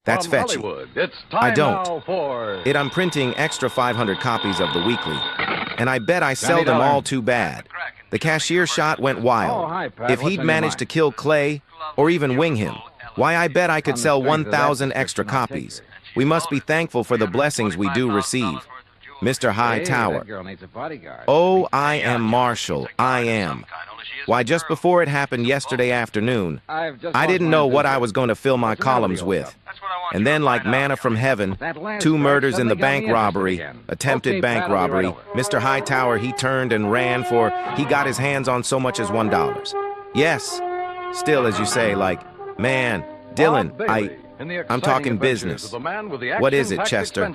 That's From fetchy. Hollywood, it's I time don't. now for... I'm printing extra 500 copies of the weekly, and I bet I sell them all too bad. The cashier shot went wild. Oh, hi, Pat. If What's he'd on your managed mind? to kill Clay, or even wing him, why, I bet I could On the sell strength of that 1,000 extra description, I'll take copies. her. We must be thankful for the blessings we do receive. Mr. High Hey, Tower. that girl needs a bodyguard. Oh, I am Marshall. I am. Why, just before it happened yesterday afternoon, I've just I lost didn't my know what I enthusiasm. was going to fill my What's the matter columns with you, with. And then, like manna from heaven, That last 2 strike murders in the suddenly got me bank interested robbery, again. attempted Okay, bank Pat, I'll be right robbery. over. Mr. Hightower, he turned and ran for, he got his hands on so much as $1. Yes. Still, as you say, like, man, Dylan, I'm talking business. What is it, Chester?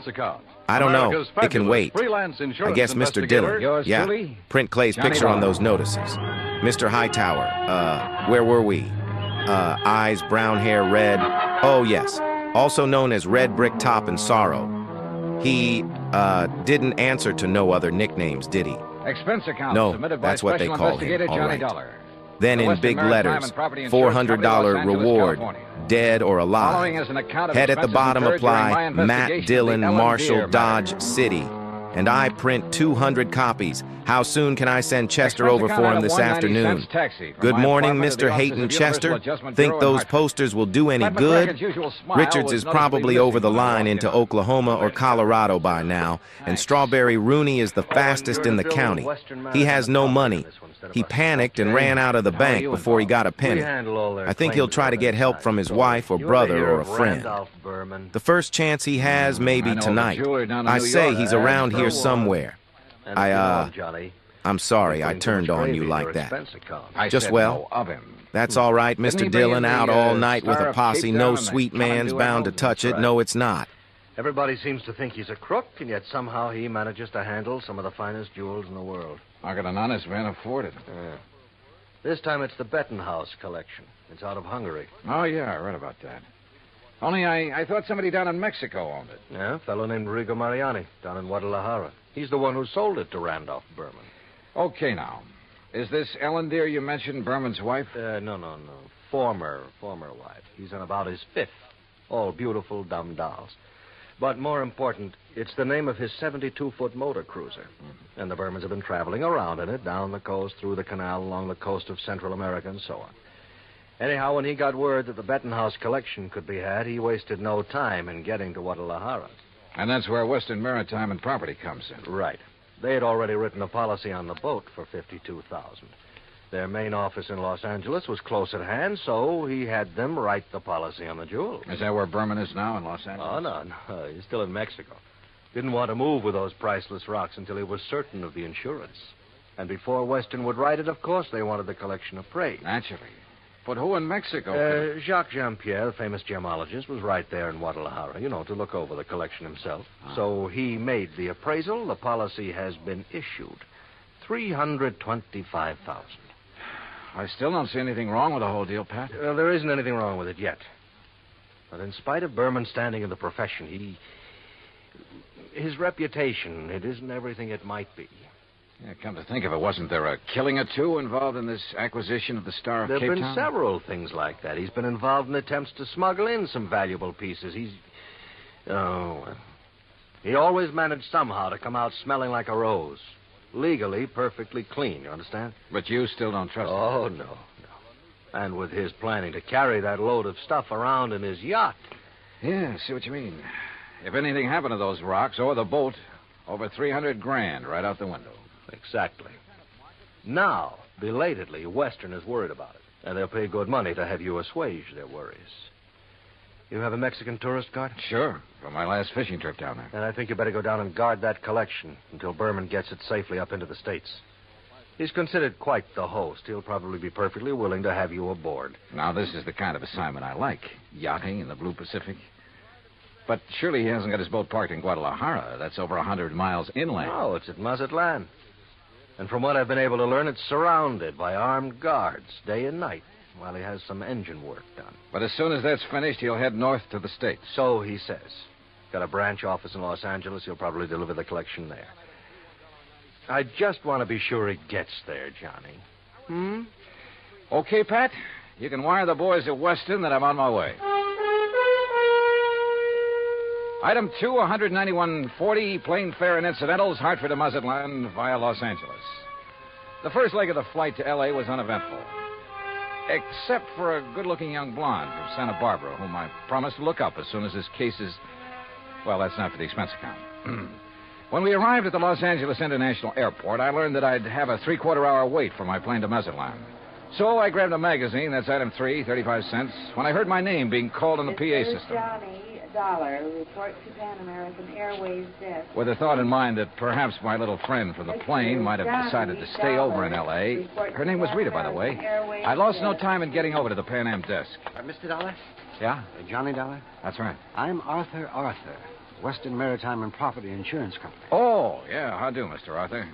I don't know. It can wait. I guess Mr. Dillon. Yours Yeah. truly, Print Clay's Johnny picture on Dollar. those notices. Mr. Hightower. Where were we? Eyes, brown hair, red. Oh, yes. Also known as Red Brick Top and Sorrow. He, didn't answer to no other nicknames, did he? Expense account No, submitted by that's what they Special call him, Investigator all Johnny right. Dollar. Then The in Western big Maritime letters, and Property Insurance Company, Los $400 Angeles, reward, California. dead or Following alive. is an account of Head at the expenses bottom incurred during my apply, Matt investigation of Dillon, the Ellen Marshall, Deere Dodge matter. City. And I print 200 copies. How soon can I send Chester Expense over account for out him of this 190 afternoon? cents taxi from Good my morning, apartment to the Mr. offices Hayton of Chester. Universal Adjustment Think Bureau in those Hartford. posters will do any Pat good? McCracken's usual smile Richards was is noticeably probably over the missing when I line walked into in. Oklahoma or Colorado by now, and Strawberry Rooney is the fastest in the county. He has no money. He panicked and ran out of the bank before he got a penny. I think he'll try to get help from his wife or brother or a friend. The first chance he has may be I know of a tonight. jeweler down in I New say York. he's around here somewhere. I'm sorry I turned on you like that. I Just said well. no of him. That's all right, Didn't he Mr. bring in Dillon, the, out all night with Star a of posse. Cape No Town and the sweet man's Common bound to Duo? touch it. That's No, it's not. Everybody seems to think he's a crook, and yet somehow he manages to handle some of the finest jewels in the world. How can an honest man afford it? This time it's the Bettenhouse collection. It's out of Hungary. Oh, yeah, I read about that. Only I thought somebody down in Mexico owned it. Yeah, a fellow named Rigo Mariani down in Guadalajara. He's the one who sold it to Randolph Berman. Okay, now. Is this Ellen Deere you mentioned, Berman's wife? No. Former wife. He's on about his 5th. All beautiful, dumb dolls. But more important, it's the name of his 72-foot motor cruiser. And the Bermans have been traveling around in it, down the coast, through the canal, along the coast of Central America, and so on. Anyhow, when he got word that the Bettenhouse collection could be had, he wasted no time in getting to Guadalajara. And that's where Western Maritime and Property comes in. Right. They had already written a policy on the boat for $52,000. Their main office in Los Angeles was close at hand, so he had them write the policy on the jewels. Is that where Berman is now, in Los Angeles? Oh, no. He's still in Mexico. Didn't want to move with those priceless rocks until he was certain of the insurance. And before Western would write it, of course, they wanted the collection appraised. Naturally. But who in Mexico? Jacques Jean-Pierre, the famous gemologist, was right there in Guadalajara, to look over the collection himself. So he made the appraisal. The policy has been issued. $325,000. I still don't see anything wrong with the whole deal, Pat. There isn't anything wrong with it yet. But in spite of Berman's standing in the profession, his reputation, it isn't everything it might be. Yeah, come to think of it, wasn't there a killing or two involved in this acquisition of the Star of There Cape have been Town? several things like that. He's been involved in attempts to smuggle in some valuable pieces. He always managed somehow to come out smelling like a rose. Legally, perfectly clean, you understand? But you still don't trust him? Oh, no. And with his planning to carry that load of stuff around in his yacht. Yeah, I see what you mean. If anything happened to those rocks or the boat, over $300,000 right out the window. Exactly. Now, belatedly, Western is worried about it. And they'll pay good money to have you assuage their worries. You have a Mexican tourist card? Sure, from my last fishing trip down there. And I think you better go down and guard that collection until Berman gets it safely up into the States. He's considered quite the host. He'll probably be perfectly willing to have you aboard. Now, this is the kind of assignment I like. Yachting in the Blue Pacific. But surely he hasn't got his boat parked in Guadalajara. That's over 100 miles inland. No, it's at Mazatlan. And from what I've been able to learn, it's surrounded by armed guards day and night while he has some engine work done. But as soon as that's finished, he'll head north to the States. So he says. Got a branch office in Los Angeles. He'll probably deliver the collection there. I just want to be sure he gets there, Johnny. Okay, Pat. You can wire the boys at Weston that I'm on my way. Item 2, 191.40, plane fare and incidentals, Hartford to Mazatlan via Los Angeles. The first leg of the flight to L.A. was uneventful, except for a good-looking young blonde from Santa Barbara, whom I promised to look up as soon as his case is... Well, that's not for the expense account. When we arrived at the Los Angeles International Airport, I learned that I'd have a three-quarter-hour wait for my plane to Mazatlan. So I grabbed a magazine, that's item 3, 35 cents, when I heard my name being called on the PA system. Johnny Dollar, report to Pan American Airways desk. With the thought in mind that perhaps my little friend from the plane might have decided to stay over in L.A. Her name was Rita, by the way. I lost no time in getting over to the Pan Am desk. Mr. Dollar? Yeah? Johnny Dollar? That's right. I'm Arthur, Western Maritime and Property Insurance Company. Oh, yeah, how do, Mr. Arthur?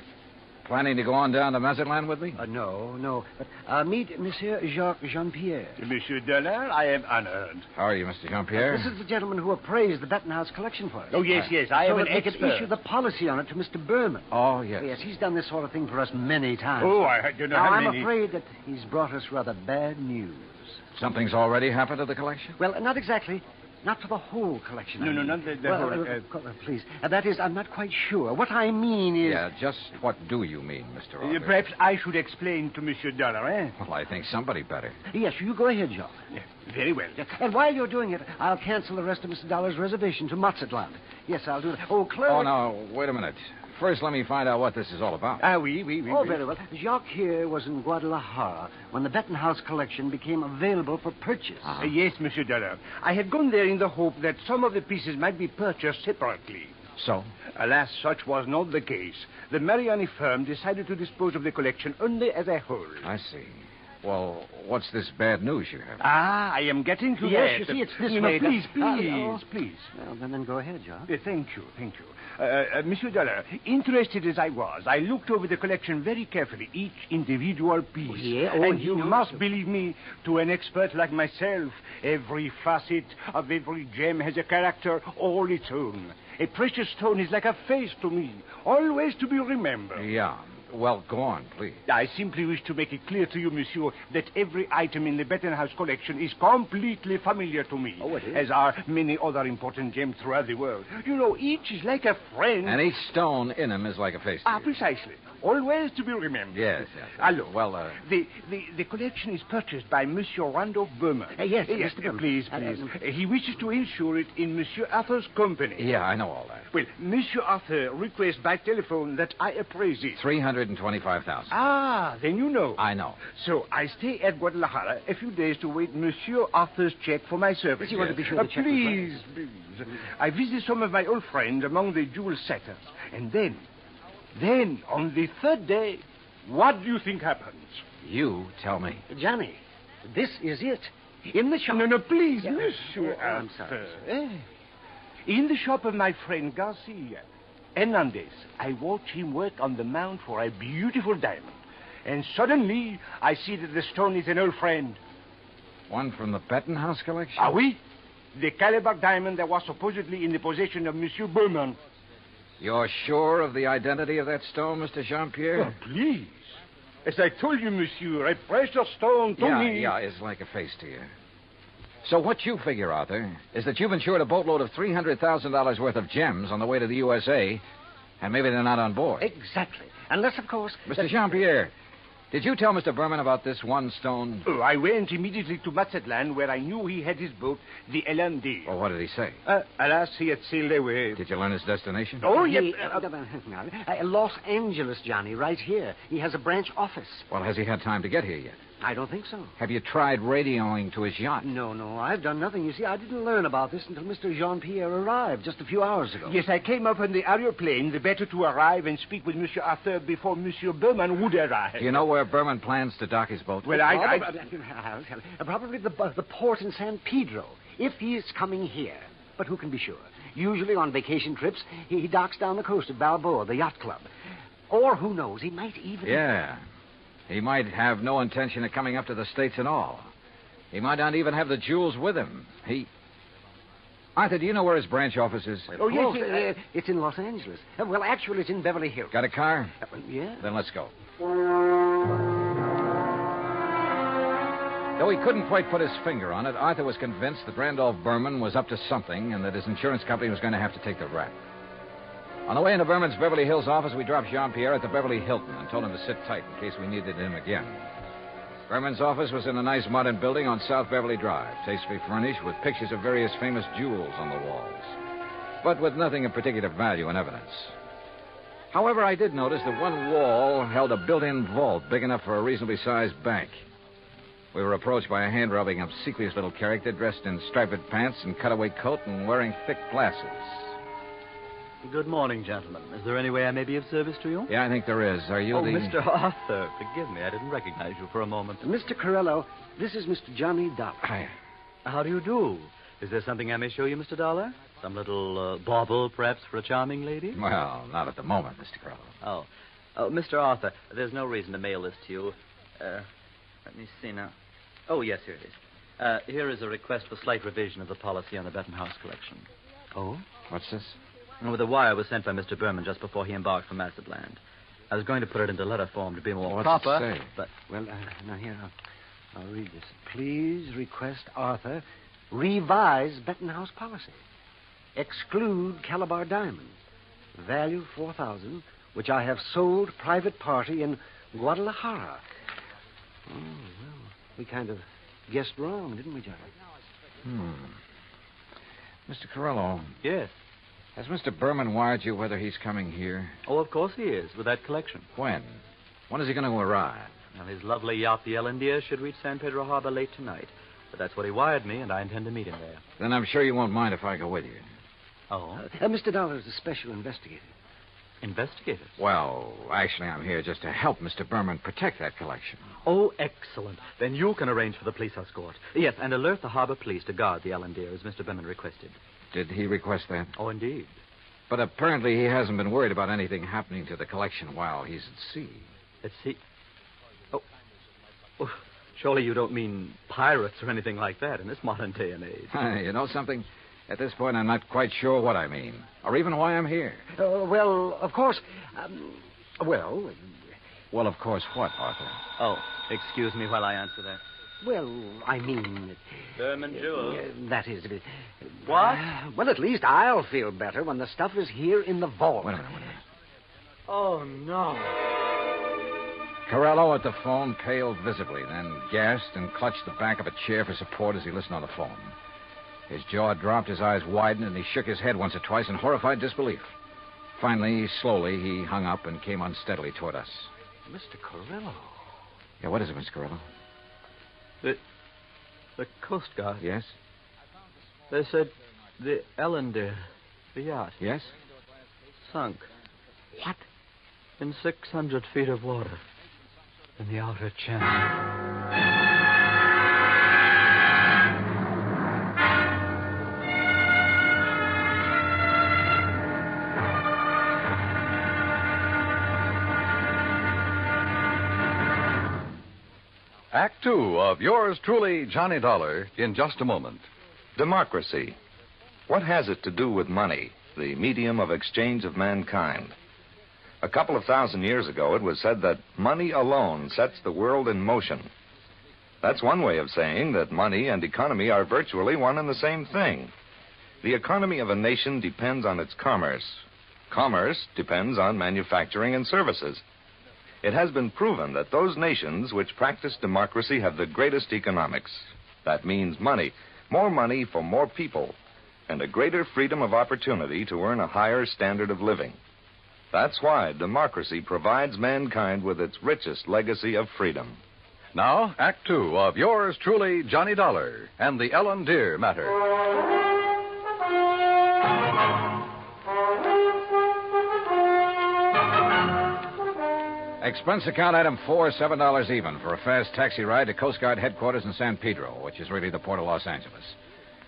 Planning to go on down to Mazatlan with me? No. But meet Monsieur Jacques Jean-Pierre. Monsieur Dollar, I am honored. How are you, Mr. Jean-Pierre? This is the gentleman who appraised the Bettenhouse collection for us. Oh, yes. I am so an that we could expert. issue the policy on it to Mr. Berman. Oh, yes. Yes, he's done this sort of thing for us many times. Oh, I do not Now, have I'm any... afraid that he's brought us rather bad news. Something's already happened to the collection? Well, not exactly. Not for the whole collection. No, I mean. not the well, whole... please. That is, I'm not quite sure. What I mean is... Yeah, just what do you mean, Mr. Arthur? perhaps I should explain to Monsieur Dollar, eh? Well, I think somebody better. Yes, you go ahead, Jacques. Very well. And while you're doing it, I'll cancel the rest of Mr. Dollar's reservation to Mazatlan. Yes, I'll do that. Oh, clerk. Oh, no, wait a minute. First, let me find out what this is all about. Oui. Oh, very well. Jacques here was in Guadalajara when the Bettenhouse collection became available for purchase. Yes, Monsieur Dollar. I had gone there in the hope that some of the pieces might be purchased separately. So? Alas, such was not the case. The Mariani firm decided to dispose of the collection only as a whole. I see. Well, what's this bad news you have? I am getting to Yes, that. you see, it's this No, way. please. Well, then go ahead, Jacques. Thank you. Monsieur Dollar, interested as I was, I looked over the collection very carefully, each individual piece. Oh, yeah? And you must believe me, to an expert like myself, every facet of every gem has a character all its own. A precious stone is like a face to me, always to be remembered. Yeah. Well, go on, please. I simply wish to make it clear to you, monsieur, that every item in the Bettenhouse collection is completely familiar to me. Oh, it is? As are many other important gems throughout the world. You know, each is like a friend. And each stone in him is like a face to you. Precisely. Always to be remembered. Yes. Hello. Well, The collection is purchased by Monsieur Randolph Berman. Yes, Mr. Berman. Please. He wishes to insure it in Monsieur Arthur's company. yeah, I know all that. Well, Monsieur Arthur requests by telephone that I appraise it. 325,000. Then you know. I know. So I stay at Guadalajara a few days to wait Monsieur Arthur's check for my service. You want to be sure the check was Please. I visit some of my old friends among the jewel setters. And then, on the third day, what do you think happens? You tell me. Johnny, this is it. In the shop. No, please, Yeah. Monsieur Oh, I'm sorry, Arthur. In the shop of my friend Garcia Hernandez, I watch him work on the mount for a beautiful diamond. And suddenly, I see that the stone is an old friend. One from the Bettenhouse collection? Oui? The Calabar diamond that was supposedly in the possession of Monsieur Berman. You're sure of the identity of that stone, Mr. Jean-Pierre? Oh, please. As I told you, monsieur, a precious stone to me. Yeah, it's like a face to you. So what you figure, Arthur, is that you've insured a boatload of $300,000 worth of gems on the way to the USA, and maybe they're not on board. Exactly. Unless, of course... Mr. Jean-Pierre, did you tell Mr. Berman about this one stone? Oh, I went immediately to Mazatlan, where I knew he had his boat, the LMD. Well, what did he say? Alas, he had sailed away. Did you learn his destination? Oh, yes. Los Angeles, Johnny, right here. He has a branch office. Well, has he had time to get here yet? I don't think so. Have you tried radioing to his yacht? No, I've done nothing. You see, I didn't learn about this until Mr. Jean-Pierre arrived just a few hours ago. Yes, I came up on the aeroplane, the better to arrive and speak with Monsieur Arthur before Monsieur Berman would arrive. Do you know where Berman plans to dock his boat? Well, I'll tell you. Probably the port in San Pedro, if he is coming here. But who can be sure? Usually on vacation trips, he docks down the coast at Balboa, the yacht club. Or who knows, he might even... Yeah. He might have no intention of coming up to the States at all. He might not even have the jewels with him. Arthur, do you know where his branch office is? Oh, yes, it's in Los Angeles. Well, actually, it's in Beverly Hills. Got a car? Yeah. Then let's go. Though he couldn't quite put his finger on it, Arthur was convinced that Randolph Berman was up to something and that his insurance company was going to have to take the rap. On the way into Berman's Beverly Hills office, we dropped Jean-Pierre at the Beverly Hilton and told him to sit tight in case we needed him again. Berman's office was in a nice modern building on South Beverly Drive, tastefully furnished with pictures of various famous jewels on the walls, but with nothing of particular value in evidence. However, I did notice that one wall held a built-in vault big enough for a reasonably sized bank. We were approached by a hand-rubbing, obsequious little character dressed in striped pants and cutaway coat and wearing thick glasses. Good morning, gentlemen. Is there any way I may be of service to you? Yeah, I think there is. Are you the... Mr. Arthur, forgive me. I didn't recognize you for a moment. Mr. Corello, this is Mr. Johnny Dollar. Hi. How do you do? Is there something I may show you, Mr. Dollar? Some little bauble, perhaps, for a charming lady? Well, not at the moment, Mr. Corello. Oh, Mr. Arthur, there's no reason to mail this to you. Let me see now. Oh, yes, here it is. Here is a request for slight revision of the policy on the Bettenhouse collection. Oh? What's this? Well, the wire was sent by Mr. Berman just before he embarked for Mazatlan. I was going to put it into letter form to be more What's proper, it say? but... Well, now here, I'll read this. Please request Arthur revise Bettenhouse policy. Exclude Calabar diamonds. Value $4,000, which I have sold private party in Guadalajara. Oh, well, we kind of guessed wrong, didn't we, Johnny? Mr. Corello. Yes. Has Mr. Berman wired you whether he's coming here? Oh, of course he is, with that collection. When? When is he going to arrive? Now, his lovely yacht, the Ellendeer, should reach San Pedro Harbor late tonight. But that's what he wired me, and I intend to meet him there. Then I'm sure you won't mind if I go with you. Oh? Mr. Dollar is a special investigator. Investigators? Well, actually, I'm here just to help Mr. Berman protect that collection. Oh, excellent. Then you can arrange for the police escort. Yes, and alert the harbor police to guard the Ellendeer, as Mr. Berman requested. Did he request that? Oh, indeed. But apparently he hasn't been worried about anything happening to the collection while he's at sea. At sea? Oh, surely you don't mean pirates or anything like that in this modern day and age. You know something? At this point, I'm not quite sure what I mean, or even why I'm here. Well, of course. Well, of course, what, Arthur? Oh, excuse me while I answer that. well, I mean... Berman Jewels. That is... What? Well, at least I'll feel better when the stuff is here in the vault. Wait a minute. Oh, no. Corello at the phone paled visibly, then gasped and clutched the back of a chair for support as he listened on the phone. His jaw dropped, his eyes widened, and he shook his head once or twice in horrified disbelief. Finally, slowly, he hung up and came unsteadily toward us. Mr. Corello. Yeah, what is it, Mr. Corello? The Coast Guard. Yes? They said the Ellendeer, the yacht, Yes? sunk What? in 600 feet of water in the outer channel. Act two of yours truly, Johnny Dollar, in just a moment. Democracy. What has it to do with money, the medium of exchange of mankind? A couple of thousand years ago, it was said that money alone sets the world in motion. That's one way of saying that money and economy are virtually one and the same thing. The economy of a nation depends on its commerce. Commerce depends on manufacturing and services. It has been proven that those nations which practice democracy have the greatest economics. That means money, more money for more people, and a greater freedom of opportunity to earn a higher standard of living. That's why democracy provides mankind with its richest legacy of freedom. Now, Act two of yours truly, Johnny Dollar, and the Ellendeer matter. Expense account item 4, $7 even for a fast taxi ride to Coast Guard headquarters in San Pedro, which is really the port of Los Angeles.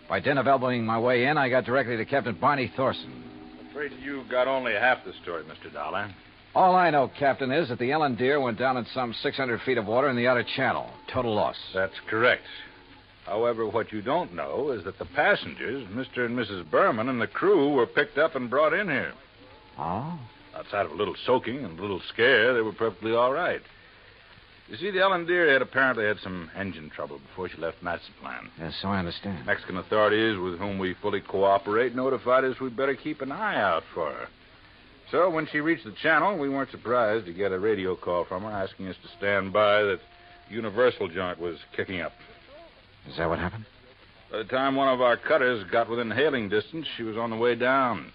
By dint of elbowing my way in, I got directly to Captain Barney Thorson. Afraid you got only half the story, Mr. Dollar. All I know, Captain, is that the Ellendeer went down in some 600 feet of water in the outer channel. Total loss. That's correct. However, what you don't know is that the passengers, Mr. and Mrs. Berman, and the crew were picked up and brought in here. Oh? Outside of a little soaking and a little scare, they were perfectly all right. You see, the Ellendeer had apparently had some engine trouble before she left Mazatlan. Yes, so I understand. Mexican authorities, with whom we fully cooperate, notified us we'd better keep an eye out for her. So when she reached the channel, we weren't surprised to get a radio call from her asking us to stand by that Universal joint was kicking up. Is that what happened? By the time one of our cutters got within hailing distance, she was on the way down.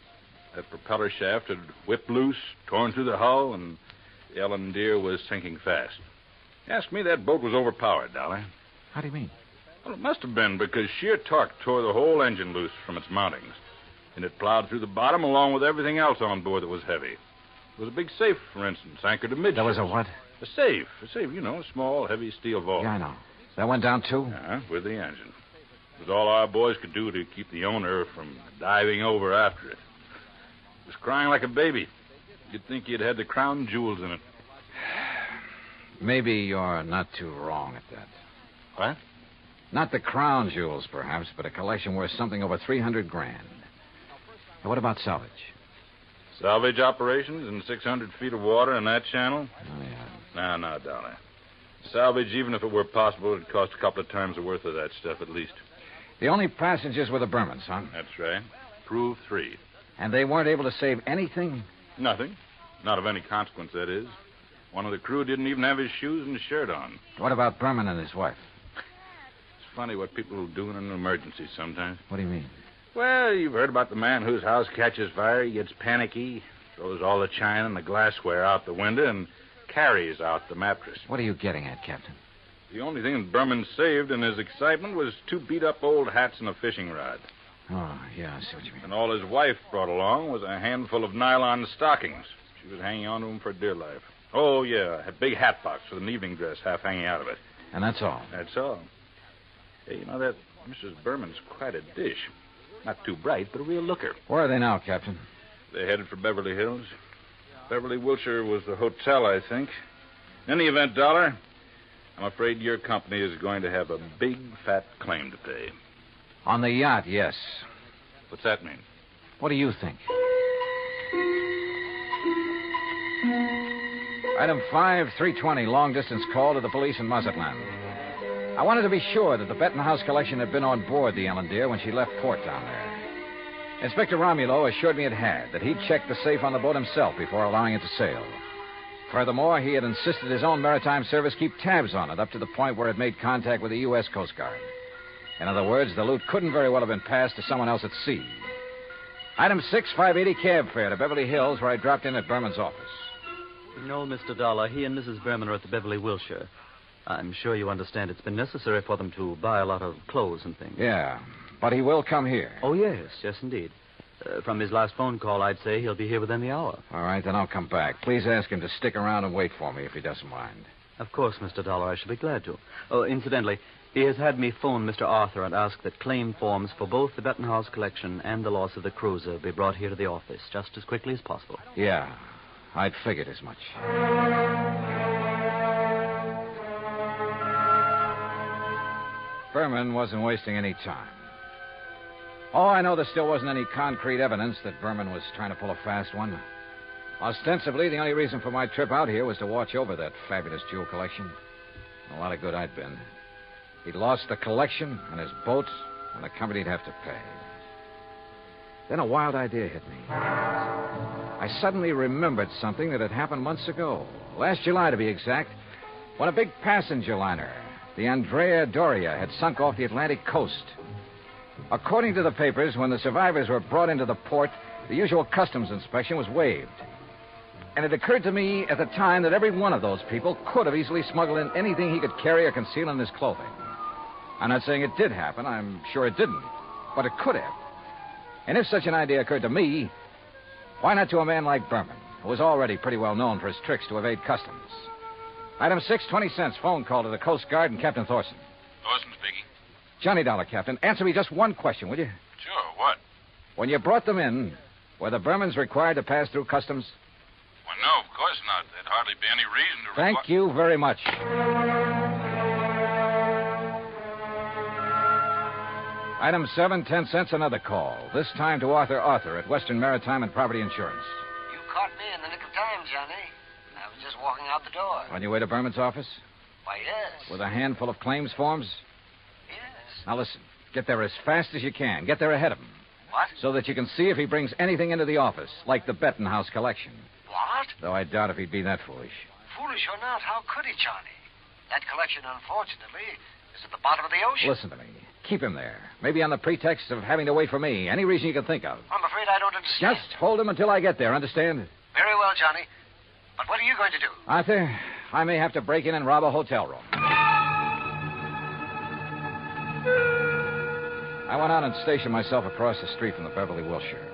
That propeller shaft had whipped loose, torn through the hull, and the Ellendeer was sinking fast. Ask me, that boat was overpowered, Dolly. How do you mean? Well, it must have been because sheer torque tore the whole engine loose from its mountings. And it plowed through the bottom along with everything else on board that was heavy. There was a big safe, for instance, anchored amidships. There was a what? A safe, you know, a small, heavy steel vault. Yeah, I know. That went down, too? Yeah, with the engine. It was all our boys could do to keep the owner from diving over after it. It was crying like a baby. You'd think he'd had the crown jewels in it. Maybe you're not too wrong at that. What? Not the crown jewels, perhaps, but a collection worth something over $300,000. Now, what about salvage? Salvage operations in 600 feet of water in that channel? Oh, yeah. No, Dolly. Salvage, even if it were possible, it'd cost a couple of times the worth of that stuff at least. The only passengers were the Bermans, huh? That's right. Crew of 3. And they weren't able to save anything? Nothing. Not of any consequence, that is. One of the crew didn't even have his shoes and shirt on. What about Berman and his wife? It's funny what people will do in an emergency sometimes. What do you mean? Well, you've heard about the man whose house catches fire. He gets panicky, throws all the china and the glassware out the window, and carries out the mattress. What are you getting at, Captain? The only thing that Berman saved in his excitement was 2 beat-up old hats and a fishing rod. Oh, yeah, I see what you mean. And all his wife brought along was a handful of nylon stockings. She was hanging on to them for dear life. Oh, yeah, a big hat box with an evening dress half hanging out of it. And that's all? That's all. Hey, you know, that Mrs. Berman's quite a dish. Not too bright, but a real looker. Where are they now, Captain? They headed for Beverly Hills. Beverly, Wilshire was the hotel, I think. In any event, Dollar, I'm afraid your company is going to have a big, fat claim to pay. On the yacht, yes. What's that mean? What do you think? Item 5, 320, long-distance call to the police in Mazatlan. I wanted to be sure that the Benton House collection had been on board the Ellendeer when she left port down there. Inspector Romulo assured me it had, that he'd checked the safe on the boat himself before allowing it to sail. Furthermore, he had insisted his own maritime service keep tabs on it up to the point where it made contact with the U.S. Coast Guard. In other words, the loot couldn't very well have been passed to someone else at sea. Item 6, 580 cab fare to Beverly Hills, where I dropped in at Berman's office. No, Mr. Dollar. He and Mrs. Berman are at the Beverly Wilshire. I'm sure you understand it's been necessary for them to buy a lot of clothes and things. Yeah, but he will come here. Oh, yes, indeed. From his last phone call, I'd say he'll be here within the hour. All right, then I'll come back. Please ask him to stick around and wait for me if he doesn't mind. Of course, Mr. Dollar, I shall be glad to. Oh, incidentally, he has had me phone Mr. Arthur and ask that claim forms for both the Benton House collection and the loss of the cruiser be brought here to the office just as quickly as possible. Yeah, I'd figured as much. Berman wasn't wasting any time. Oh, I know there still wasn't any concrete evidence that Berman was trying to pull a fast one. Ostensibly, the only reason for my trip out here was to watch over that fabulous jewel collection. A lot of good I'd been. He'd lost the collection and his boat, and the company'd have to pay. Then a wild idea hit me. I suddenly remembered something that had happened months ago. Last July, to be exact, when a big passenger liner, the Andrea Doria, had sunk off the Atlantic coast. According to the papers, when the survivors were brought into the port, the usual customs inspection was waived. And it occurred to me at the time that every one of those people could have easily smuggled in anything he could carry or conceal in his clothing. I'm not saying it did happen. I'm sure it didn't. But it could have. And if such an idea occurred to me, why not to a man like Berman, who was already pretty well known for his tricks to evade customs? Item 6, 20 cents, phone call to the Coast Guard and Captain Thorson. Thorson speaking. Johnny Dollar, Captain. Answer me just one question, will you? Sure, what? When you brought them in, were the Bermans required to pass through customs? Well, no, of course not. There'd hardly be any reason to... Thank you very much. Item 7, 10 cents, another call. This time to Arthur at Western Maritime and Property Insurance. You caught me in the nick of time, Johnny. I was just walking out the door. On your way to Berman's office? Why, yes. With a handful of claims forms? Yes. Now listen, get there as fast as you can. Get there ahead of him. What? So that you can see if he brings anything into the office, like the Bettenhouse collection. What? Though I doubt if he'd be that foolish. Foolish or not, how could he, Johnny? That collection, unfortunately, is at the bottom of the ocean. Listen to me. Keep him there. Maybe on the pretext of having to wait for me. Any reason you can think of. I'm afraid I don't understand. Just hold him until I get there, understand? Very well, Johnny. But what are you going to do? Arthur, I may have to break in and rob a hotel room. I went out and stationed myself across the street from the Beverly Wilshire.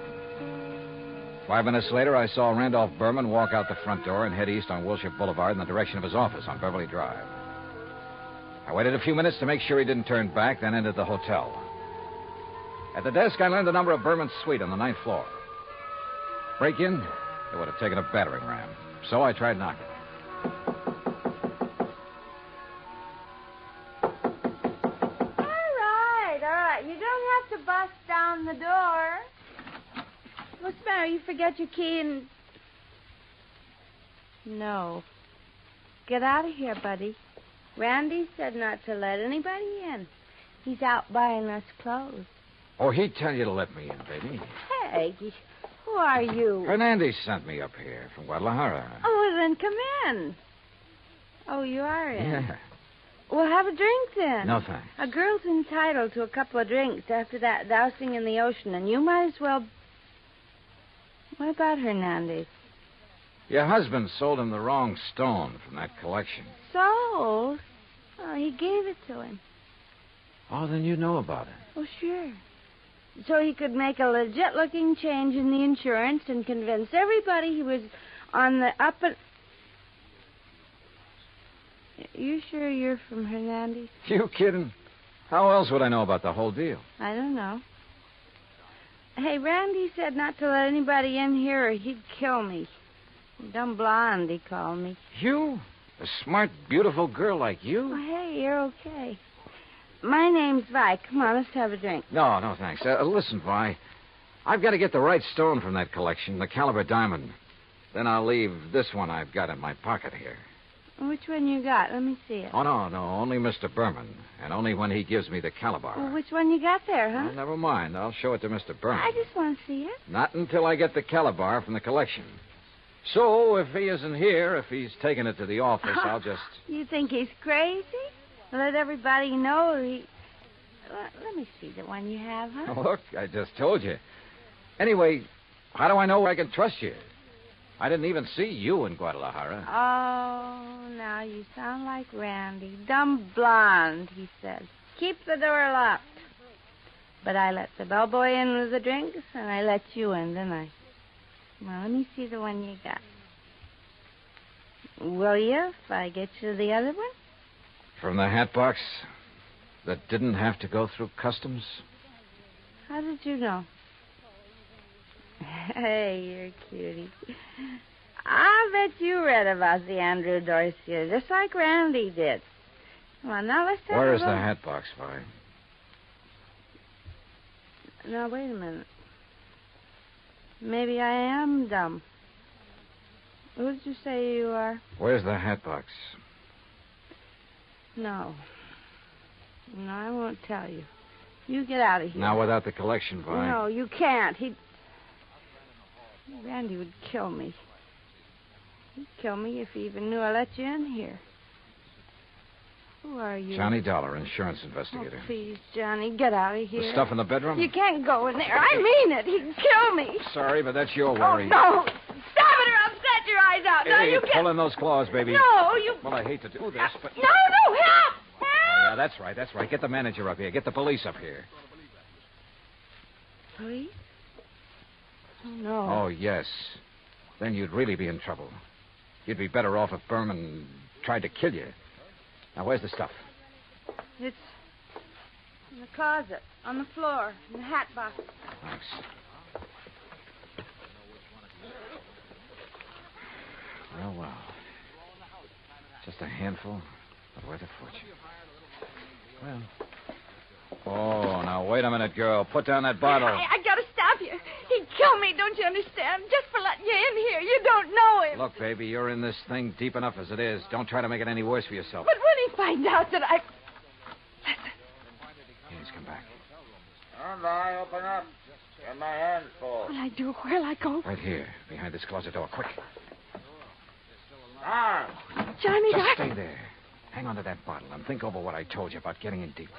5 minutes later, I saw Randolph Berman walk out the front door and head east on Wilshire Boulevard in the direction of his office on Beverly Drive. I waited a few minutes to make sure he didn't turn back, then entered the hotel. At the desk, I learned the number of Berman's suite on the 9th floor. Break in, it would have taken a battering ram. So I tried knocking. All right. You don't have to bust down the door. What's the matter? You forget your key and... No. Get out of here, buddy. Randy said not to let anybody in. He's out buying us clothes. Oh, he'd tell you to let me in, baby. Hey, who are you? Hernandez sent me up here from Guadalajara. Oh, well, then come in. Oh, you are in? Yeah. Well, have a drink then. No, thanks. A girl's entitled to a couple of drinks after that dousing in the ocean, and you might as well... What about Hernandez? Your husband sold him the wrong stone from that collection. Sold? Oh, he gave it to him. Oh, then you know about it. Oh, sure. So he could make a legit-looking change in the insurance and convince everybody he was on the up and... You sure you're from Hernandez? You kidding? How else would I know about the whole deal? I don't know. Hey, Randy said not to let anybody in here or he'd kill me. Dumb blonde, he called me. You? A smart, beautiful girl like you? Oh, hey, you're okay. My name's Vi. Come on, let's have a drink. No, thanks. Listen, Vi. I've got to get the right stone from that collection, the caliber diamond. Then I'll leave this one I've got in my pocket here. Which one you got? Let me see it. Oh, no. Only Mr. Berman. And only when he gives me the caliber. Well, which one you got there, huh? Well, never mind. I'll show it to Mr. Berman. I just want to see it. Not until I get the caliber from the collection. So, if he isn't here, if he's taken it to the office, I'll just... You think he's crazy? Let everybody know he... Let me see the one you have, huh? Oh, look, I just told you. Anyway, how do I know I can trust you? I didn't even see you in Guadalajara. Oh, now you sound like Randy. Dumb blonde, he said. Keep the door locked. But I let the bellboy in with the drinks, and I let you in, didn't I? Well, let me see the one you got. Will you, if I get you the other one? From the hat box that didn't have to go through customs? How did you know? Hey, you're a cutie. I bet you read about the Andrew Dorsey, just like Randy did. Come on, now let's have Where a is the look. hat box, Vi? Now, wait a minute. Maybe I am dumb. Who did you say you are? Where's the hat box? No, I won't tell you. You get out of here. Now, without the collection, Vi. No, you can't. Randy would kill me. He'd kill me if he even knew I let you in here. Who are you? Johnny Dollar, insurance investigator. Oh, please, Johnny, get out of here. The stuff in the bedroom? You can't go in there. I mean it. He'd kill me. Sorry, but that's your Oh, worry. no. Stop it or I'll set your eyes out. Now Hey, you get... pull in those claws, baby. No, you... Well, I hate to do this, but... No, help! Oh, yeah, that's right. Get the manager up here. Get the police up here. Police? Oh, no. Oh, yes. Then you'd really be in trouble. You'd be better off if Berman tried to kill you. Now, where's the stuff? It's in the closet, on the floor, in the hat box. Thanks. Well. Just a handful, but worth a fortune. Well. Oh, now, wait a minute, girl. Put down that bottle. I gotta stop you. He'd kill me. don't you understand? Just for letting you in here. You don't know him. Look, baby, you're in this thing deep enough as it is. Don't try to make it any worse for yourself. But when he finds out that I... Listen. He's come back. Come on, open up. Get my hands full. What'll I do? Where'll I go? Right here, behind this closet door. Quick. Ah. Johnny, Just stay there. Hang on to that bottle and think over what I told you about getting in deep.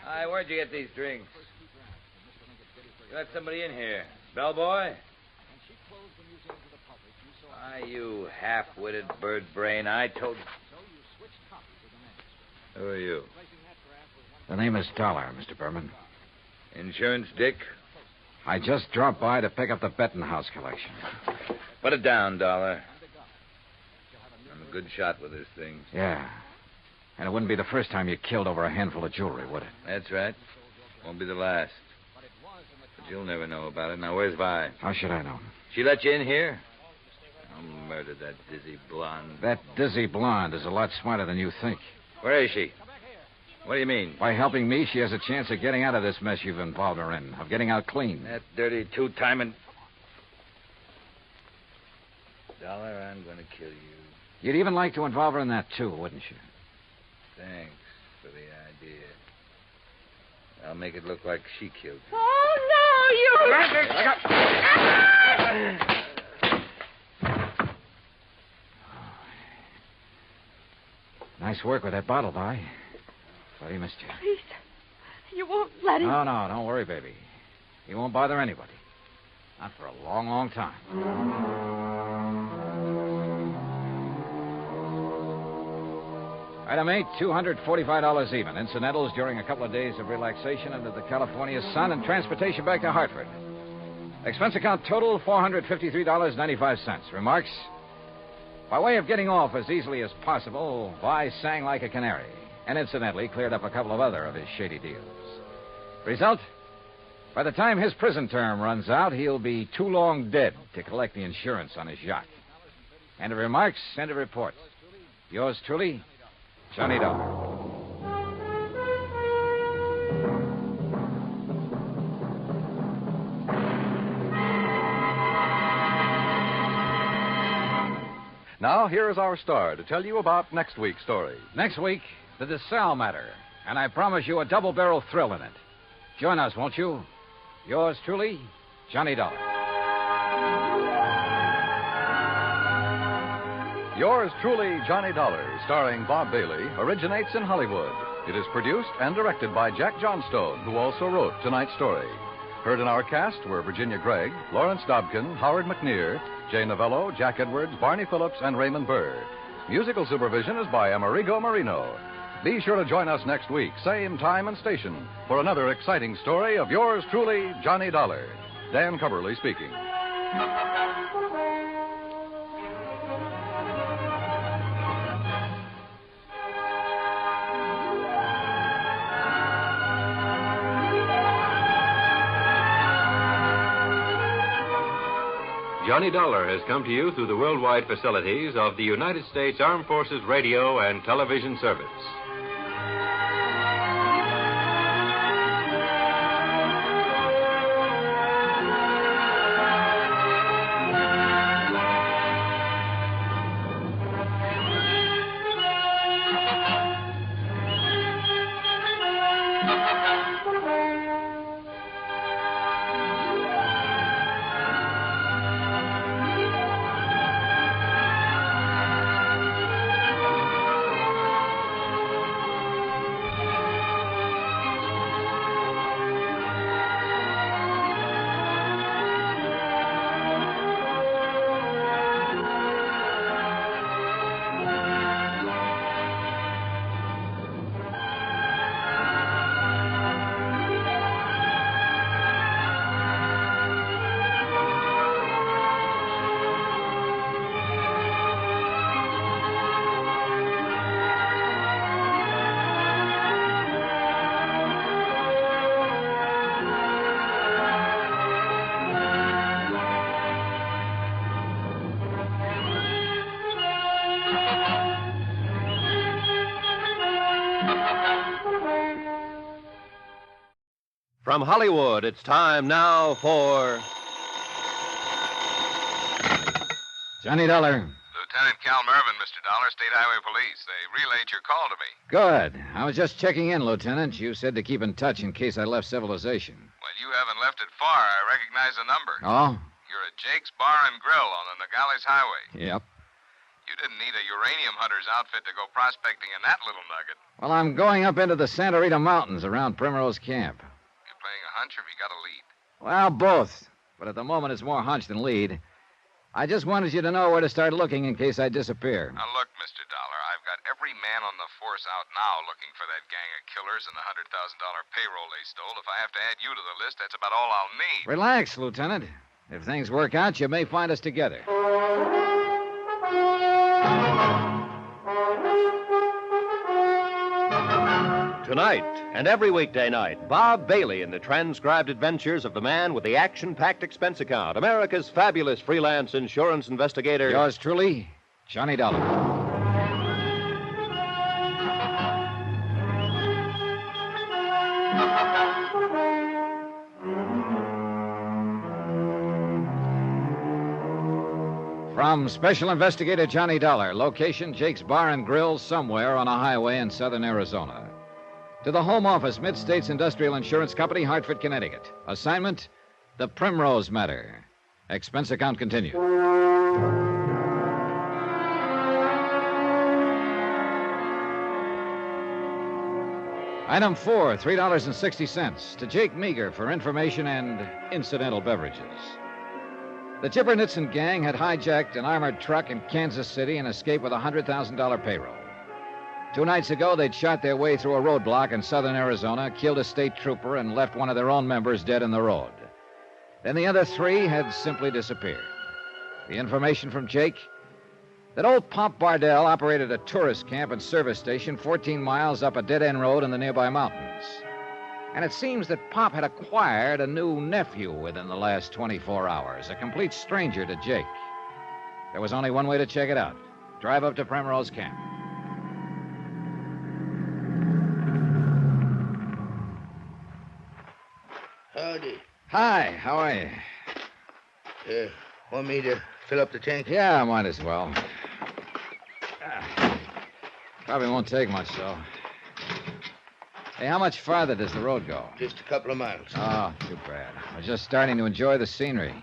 Hi, where'd you get these drinks? You let somebody in here. Bellboy? Why, you half-witted bird brain, I told... Who are you? The name is Dollar, Mr. Berman. Insurance Dick? I just dropped by to pick up the Bettenhouse collection. Put it down, Dollar. I'm a good shot with this thing. Yeah. And it wouldn't be the first time you killed over a handful of jewelry, would it? That's right. Won't be the last. But you'll never know about it. Now, where's Vi? How should I know? She let you in here? I'll murder that dizzy blonde. That dizzy blonde is a lot smarter than you think. Where is she? What do you mean? By helping me, she has a chance of getting out of this mess you've involved her in, of getting out clean. That dirty two-timing... Dollar, I'm going to kill you. You'd even like to involve her in that, too, wouldn't you? Thanks for the idea. I'll make it look like she killed you. Oh, no, you... Nice work with that bottle, Vi. But he missed you. Please, you won't let him... No, don't worry, baby. He won't bother anybody. Not for a long, long time. Item 8, $245 even. Incidentals during a couple of days of relaxation under the California sun and transportation back to Hartford. Expense account total, $453.95. Remarks? By way of getting off as easily as possible, Vi sang like a canary, and incidentally cleared up a couple of other of his shady deals. Result? By the time his prison term runs out, he'll be too long dead to collect the insurance on his yacht. End of remarks, end of report. Yours truly, Johnny Dollar. Now, here is our star to tell you about next week's story. Next week, the DeSalle matter. And I promise you a double-barrel thrill in it. Join us, won't you? Yours truly, Johnny Dollar. Yours truly, Johnny Dollar, starring Bob Bailey, originates in Hollywood. It is produced and directed by Jack Johnstone, who also wrote tonight's story. Heard in our cast were Virginia Gregg, Lawrence Dobkin, Howard McNear, Jay Novello, Jack Edwards, Barney Phillips, and Raymond Burr. Musical supervision is by Amerigo Marino. Be sure to join us next week, same time and station, for another exciting story of yours truly, Johnny Dollar. Dan Coverly speaking. Johnny Dollar has come to you through the worldwide facilities of the United States Armed Forces Radio and Television Service. From Hollywood, it's time now for Johnny Dollar. Lieutenant Cal Mervin, Mr. Dollar, State Highway Police. They relayed your call to me. Good. I was just checking in, Lieutenant. You said to keep in touch in case I left civilization. Well, you haven't left it far. I recognize the number. Oh? You're at Jake's Bar and Grill on the Nogales Highway. Yep. You didn't need a uranium hunter's outfit to go prospecting in that little nugget. Well, I'm going up into the Santa Rita Mountains around Primrose Camp. You playing a hunch or have you got a lead? Well, both. But at the moment, it's more hunch than lead. I just wanted you to know where to start looking in case I disappear. Now, look, Mr. Dollar, I've got every man on the force out now looking for that gang of killers and the $100,000 payroll they stole. If I have to add you to the list, that's about all I'll need. Relax, Lieutenant. If things work out, you may find us together. Tonight and every weekday night, Bob Bailey in the transcribed adventures of the man with the action-packed expense account, America's fabulous freelance insurance investigator. Yours truly, Johnny Dollar. From Special Investigator Johnny Dollar, location Jake's Bar and Grill somewhere on a highway in southern Arizona. To the Home Office, Mid-States Industrial Insurance Company, Hartford, Connecticut. Assignment, the Primrose Matter. Expense account continued. Item 4, $3.60 to Jake Meager for information and incidental beverages. The Chipper Nitzen gang had hijacked an armored truck in Kansas City and escaped with a $100,000 payroll. 2 nights ago, they'd shot their way through a roadblock in southern Arizona, killed a state trooper, and left one of their own members dead in the road. Then the other 3 had simply disappeared. The information from Jake? That old Pop Bardell operated a tourist camp and service station 14 miles up a dead-end road in the nearby mountains. And it seems that Pop had acquired a new nephew within the last 24 hours, a complete stranger to Jake. There was only one way to check it out. Drive up to Primrose Camp. Howdy. Hi, how are you? Want me to fill up the tank? Yeah, might as well. Probably won't take much, though. Hey, how much farther does the road go? Just a couple of miles. Oh, too bad. I was just starting to enjoy the scenery.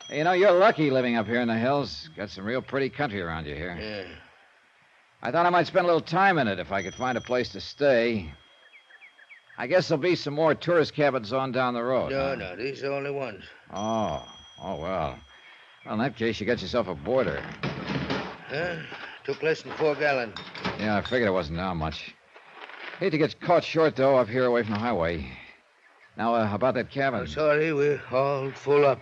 Hey, you know, you're lucky living up here in the hills. Got some real pretty country around you here. Yeah. I thought I might spend a little time in it if I could find a place to stay. I guess there'll be some more tourist cabins on down the road. No, these are the only ones. Oh, well. Well, in that case, you got yourself a boarder. Huh? Took less than 4 gallons. Yeah, I figured it wasn't down much. Hate to get caught short, though, up here away from the highway. Now, about that cabin. I'm sorry, we're all full up.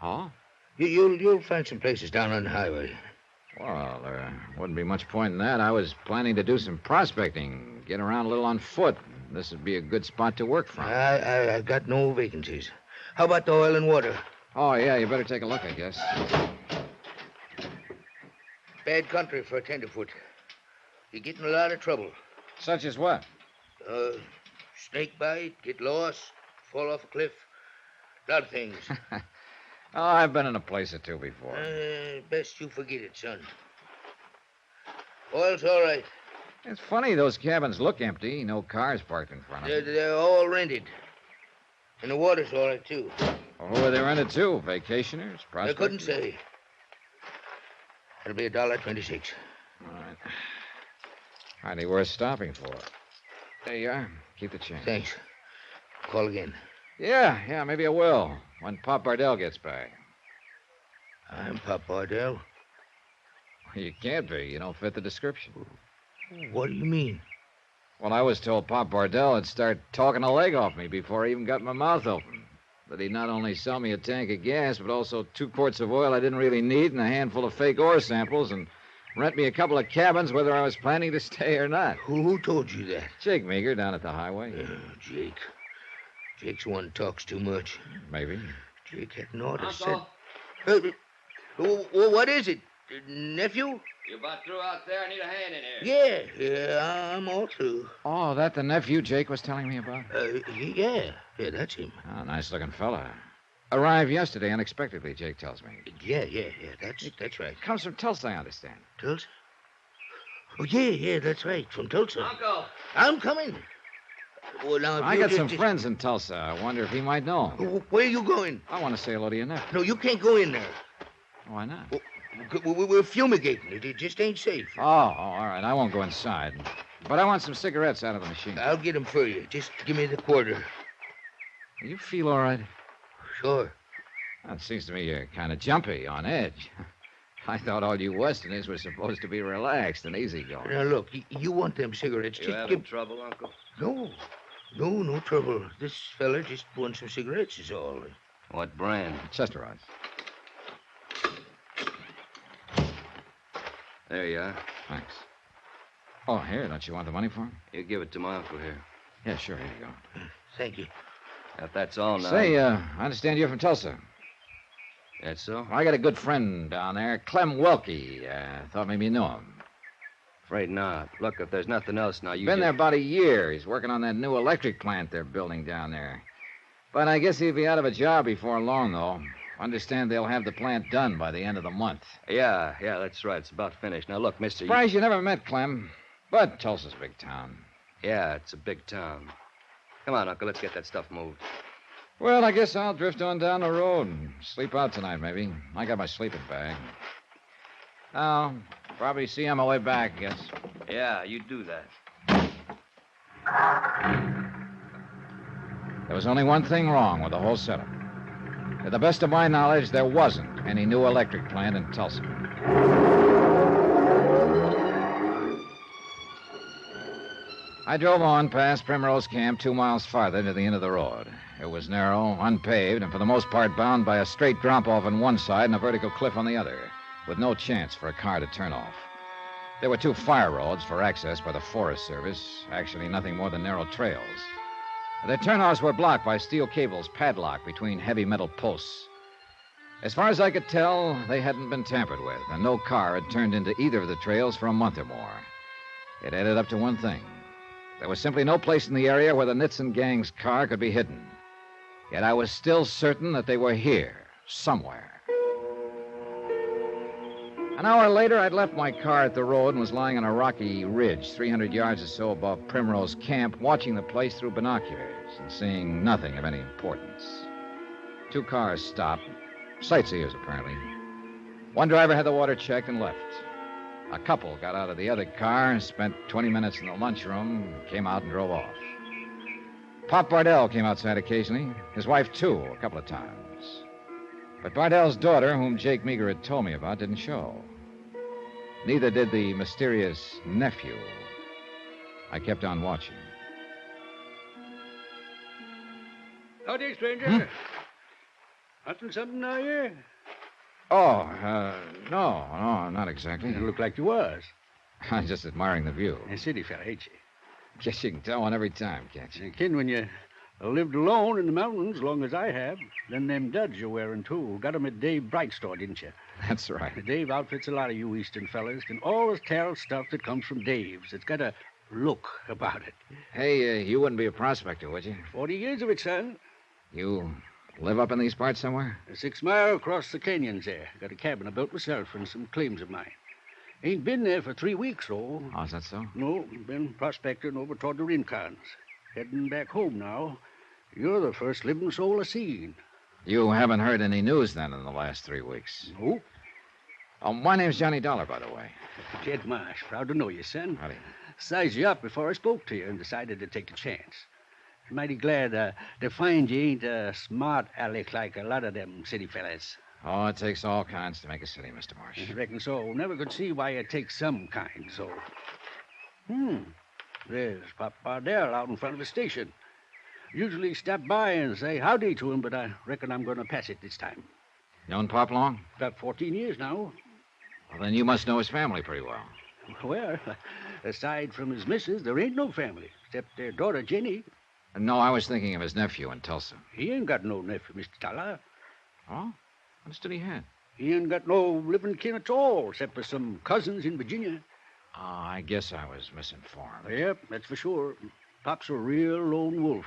Oh? You'll find some places down on the highway. Well, there wouldn't be much point in that. I was planning to do some prospecting, get around a little on foot. This would be a good spot to work from. I got no vacancies. How about the oil and water? Oh, yeah, you better take a look, I guess. Bad country for a tenderfoot. You get in a lot of trouble. Such as what? Snake bite, get lost, fall off a cliff. A lot of things. Oh, I've been in a place or two before. Best you forget it, son. Oil's all right. It's funny, those cabins look empty. No cars parked in front of them. They're all rented. And the water's all right, too. Well, who are they rented to? Vacationers? Prospectors? I couldn't say. It'll be $1.26. All right. Hardly worth stopping for. There you are. Keep the change. Thanks. Call again. Yeah, maybe I will. When Pop Bardell gets back. I'm Pop Bardell. You can't be. You don't fit the description. What do you mean? Well, I was told Pop Bardell would start talking a leg off me before I even got my mouth open. That he'd not only sell me a tank of gas, but also 2 quarts of oil I didn't really need and a handful of fake ore samples and rent me a couple of cabins whether I was planning to stay or not. Who told you that? Jake Meager down at the highway. Jake. Jake's one who talks too much. Maybe. Jake hadn't ought to said... What is it? Nephew? You about through out there? I need a hand in here. Yeah, I'm all through. Oh, that the nephew Jake was telling me about? Yeah, that's him. Oh, nice-looking fella. Arrived yesterday unexpectedly, Jake tells me. Yeah, that's right. Comes from Tulsa, I understand. Tulsa? Oh, yeah, that's right, from Tulsa. Uncle! I'm coming. Well, now, I got some friends in Tulsa. I wonder if he might know him. Where are you going? I want to say hello to your nephew. No, you can't go in there. Why not? We're fumigating it. It just ain't safe. Oh, all right. I won't go inside. But I want some cigarettes out of the machine. I'll get them for you. Just give me the quarter. You feel all right? Sure. Well, it seems to me you're kind of jumpy, on edge. I thought all you Westerners were supposed to be relaxed and easygoing. Now, look, you want them cigarettes. You having trouble, Uncle? No trouble. This fella just wants some cigarettes is all. What brand? Chester Rods. There you are. Thanks. Oh, here, don't you want the money for him? You give it to my uncle here. Yeah, sure, here you go. Thank you. If that's all now. Say, I understand you're from Tulsa. That's so? I got a good friend down there, Clem Welke. Thought maybe you knew him. Afraid not. Look, if there's nothing else now, you Been there about a year. He's working on that new electric plant they're building down there. But I guess he'll be out of a job before long, though. Understand they'll have the plant done by the end of the month. Yeah, that's right. It's about finished. Now, look, mister... Surprised you never met Clem. But Tulsa's a big town. Yeah, it's a big town. Come on, Uncle, let's get that stuff moved. Well, I guess I'll drift on down the road and sleep out tonight, maybe. I got my sleeping bag. I'll probably see you on my way back, I guess. Yeah, you do that. There was only one thing wrong with the whole setup. To the best of my knowledge, there wasn't any new electric plant in Tulsa. I drove on past Primrose Camp 2 miles farther to the end of the road. It was narrow, unpaved, and for the most part bound by a straight drop-off on one side and a vertical cliff on the other, with no chance for a car to turn off. There were 2 fire roads for access by the Forest Service, actually nothing more than narrow trails. Their turnoffs were blocked by steel cables padlocked between heavy metal posts. As far as I could tell, they hadn't been tampered with, and no car had turned into either of the trails for a month or more. It added up to one thing. There was simply no place in the area where the Nitson gang's car could be hidden. Yet I was still certain that they were here, somewhere. An hour later, I'd left my car at the road and was lying on a rocky ridge 300 yards or so above Primrose Camp, watching the place through binoculars and seeing nothing of any importance. 2 cars stopped. Sightseers, apparently. One driver had the water checked and left. A couple got out of the other car, spent 20 minutes in the lunchroom, came out and drove off. Pop Bardell came outside occasionally. His wife, too, a couple of times. But Bardell's daughter, whom Jake Meager had told me about, didn't show. Neither did the mysterious nephew. I kept on watching. Howdy, stranger. Hunting something, are you? Oh, no, not exactly. You look like you was. I'm just admiring the view. A city fella, ain't you? Guess you can tell one every time, can't you? Kid, when you lived alone in the mountains, long as I have, then them duds you're wearing, too. Got 'em at Dave Bright's store, didn't you? That's right. Dave outfits a lot of you Eastern fellas, can always tell stuff that comes from Dave's. It's got a look about it. Hey, you wouldn't be a prospector, would you? 40 years of it, son. You live up in these parts somewhere? 6 mile across the canyons there. Got a cabin I built myself and some claims of mine. Ain't been there for 3 weeks, though. Oh, is that so? No, been prospecting over toward the Rincons. Heading back home now. You're the first living soul I seen. You haven't heard any news, then, in the last 3 weeks? No. My name's Johnny Dollar, by the way. Jed Marsh. Proud to know you, son. Howdy. Sized you up before I spoke to you and decided to take the chance. Mighty glad to find you ain't a smart aleck like a lot of them city fellas. Oh, it takes all kinds to make a city, Mr. Marsh. I reckon so. Never could see why it takes some kind, so. There's Pop Bardell out in front of the station. Usually stop by and say howdy to him, but I reckon I'm going to pass it this time. Known Pop long? About 14 years now. Well, then you must know his family pretty well. Well, aside from his missus, there ain't no family, except their daughter, Jenny. No, I was thinking of his nephew in Tulsa. He ain't got no nephew, Mr. Dollar. Oh? Understood he had. He ain't got no living kin at all, except for some cousins in Virginia. Oh, I guess I was misinformed. Yep, that's for sure. Pop's a real lone wolf.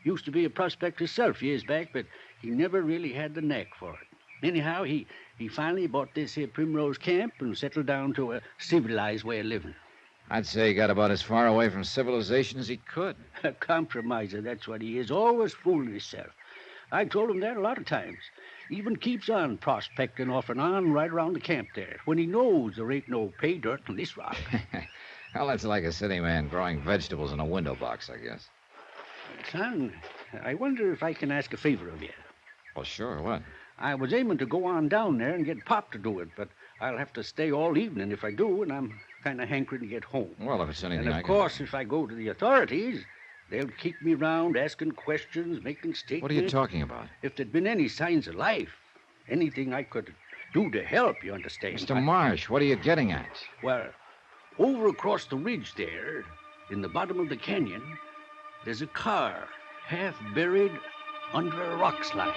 Used to be a prospect himself years back, but he never really had the knack for it. Anyhow, he finally bought this here Primrose Camp and settled down to a civilized way of living. I'd say he got about as far away from civilization as he could. A compromiser, that's what he is. Always fooling himself. I told him that a lot of times. Even keeps on prospecting off and on right around the camp there, when he knows there ain't no pay dirt in this rock. Well, that's like a city man growing vegetables in a window box, I guess. Son, I wonder if I can ask a favor of you. Well, sure, what? I was aiming to go on down there and get Pop to do it, but I'll have to stay all evening if I do, and I'm kind of hankering to get home. Well, if it's anything and I of can... course, if I go to the authorities, they'll keep me round asking questions, making statements. What are you talking about? If there'd been any signs of life, anything I could do to help, you understand. Mr. Marsh, what are you getting at? Well, over across the ridge there, in the bottom of the canyon, there's a car half buried under a rock slide.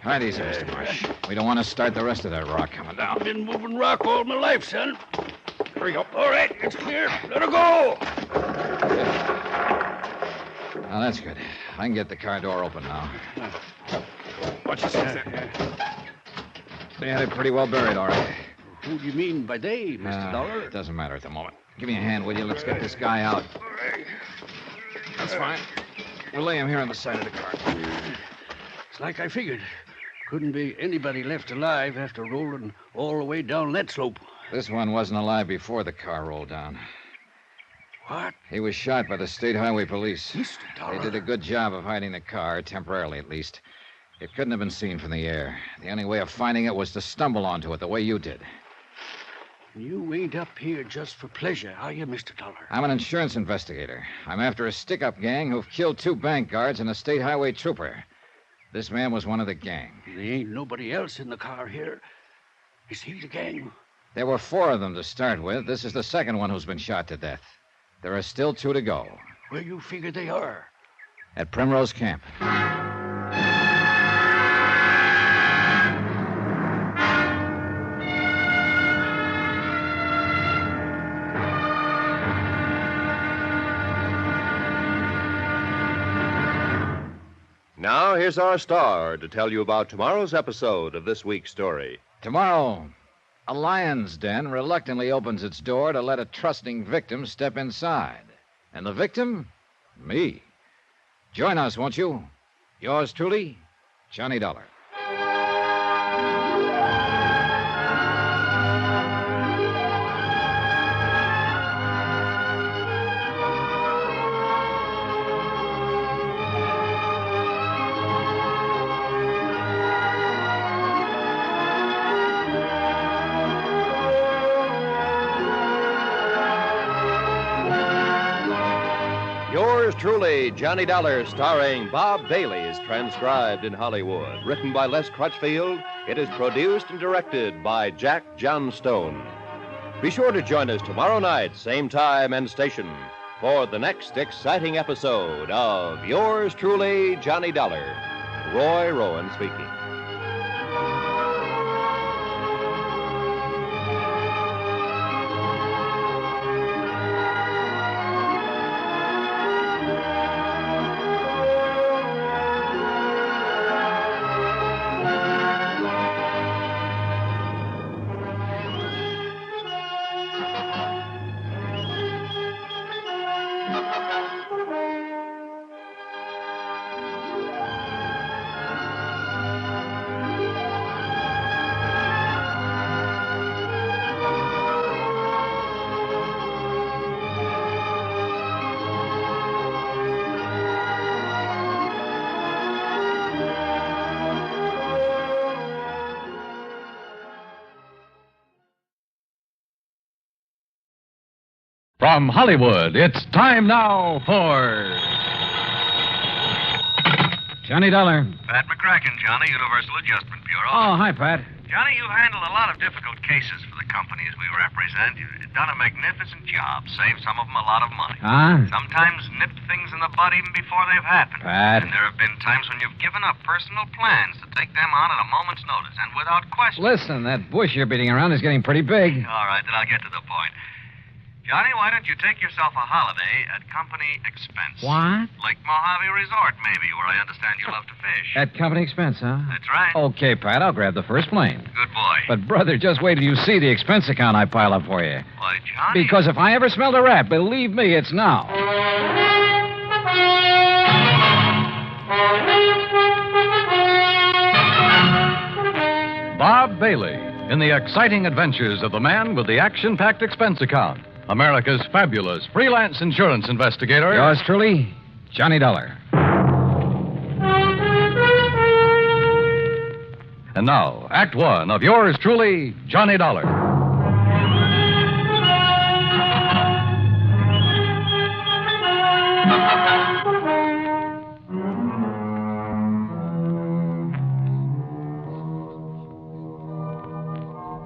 All right, easy, Mr. Marsh. We don't want to start the rest of that rock coming down. I've been moving rock all my life, son. Here we go. All right, it's clear. Let her go. Now, that's good. I can get the car door open now. Watch yourself there. They had it pretty well buried, all right. Who do you mean by they, Mr. Dollar? It doesn't matter at the moment. Give me a hand, will you? Let's get this guy out. That's fine. We'll lay him here on the side of the car. It's like I figured. Couldn't be anybody left alive after rolling all the way down that slope. This one wasn't alive before the car rolled down. What? He was shot by the State Highway Police. Mr. Dollar. They did a good job of hiding the car, temporarily at least. It couldn't have been seen from the air. The only way of finding it was to stumble onto it the way you did. You ain't up here just for pleasure, are you, Mr. Dollar? I'm an insurance investigator. I'm after a stick-up gang who've killed 2 bank guards and a state highway trooper. This man was one of the gang. There ain't nobody else in the car here. Is he the gang? There were 4 of them to start with. This is the second one who's been shot to death. There are still 2 to go. Where you figure they are? At Primrose Camp. Now, here's our star to tell you about tomorrow's episode of this week's story. Tomorrow, a lion's den reluctantly opens its door to let a trusting victim step inside. And the victim? Me. Join us, won't you? Yours truly, Johnny Dollar. Yours truly, Johnny Dollar, starring Bob Bailey, is transcribed in Hollywood. Written by Les Crutchfield, it is produced and directed by Jack Johnstone. Be sure to join us tomorrow night, same time and station, for the next exciting episode of Yours truly, Johnny Dollar. Roy Rowan speaking. From Hollywood, it's time now for Johnny Dollar. Pat McCracken, Johnny, Universal Adjustment Bureau. Oh, hi, Pat. Johnny, you've handled a lot of difficult cases for the companies we represent. You've done a magnificent job, saved some of them a lot of money. Huh? Sometimes nipped things in the bud even before they've happened. Pat. And there have been times when you've given up personal plans to take them on at a moment's notice and without question. Listen, that bush you're beating around is getting pretty big. All right, then I'll get to the point. Johnny, why don't you take yourself a holiday at company expense? What? Lake Mojave Resort, maybe, where I understand you love to fish. At company expense, huh? That's right. Okay, Pat, I'll grab the first plane. Good boy. But, brother, just wait till you see the expense account I pile up for you. Why, Johnny? Because if I ever smelled a rat, believe me, it's now. Bob Bailey in the exciting adventures of the man with the action-packed expense account. America's fabulous freelance insurance investigator. Yours truly, Johnny Dollar. And now, Act One of yours truly, Johnny Dollar.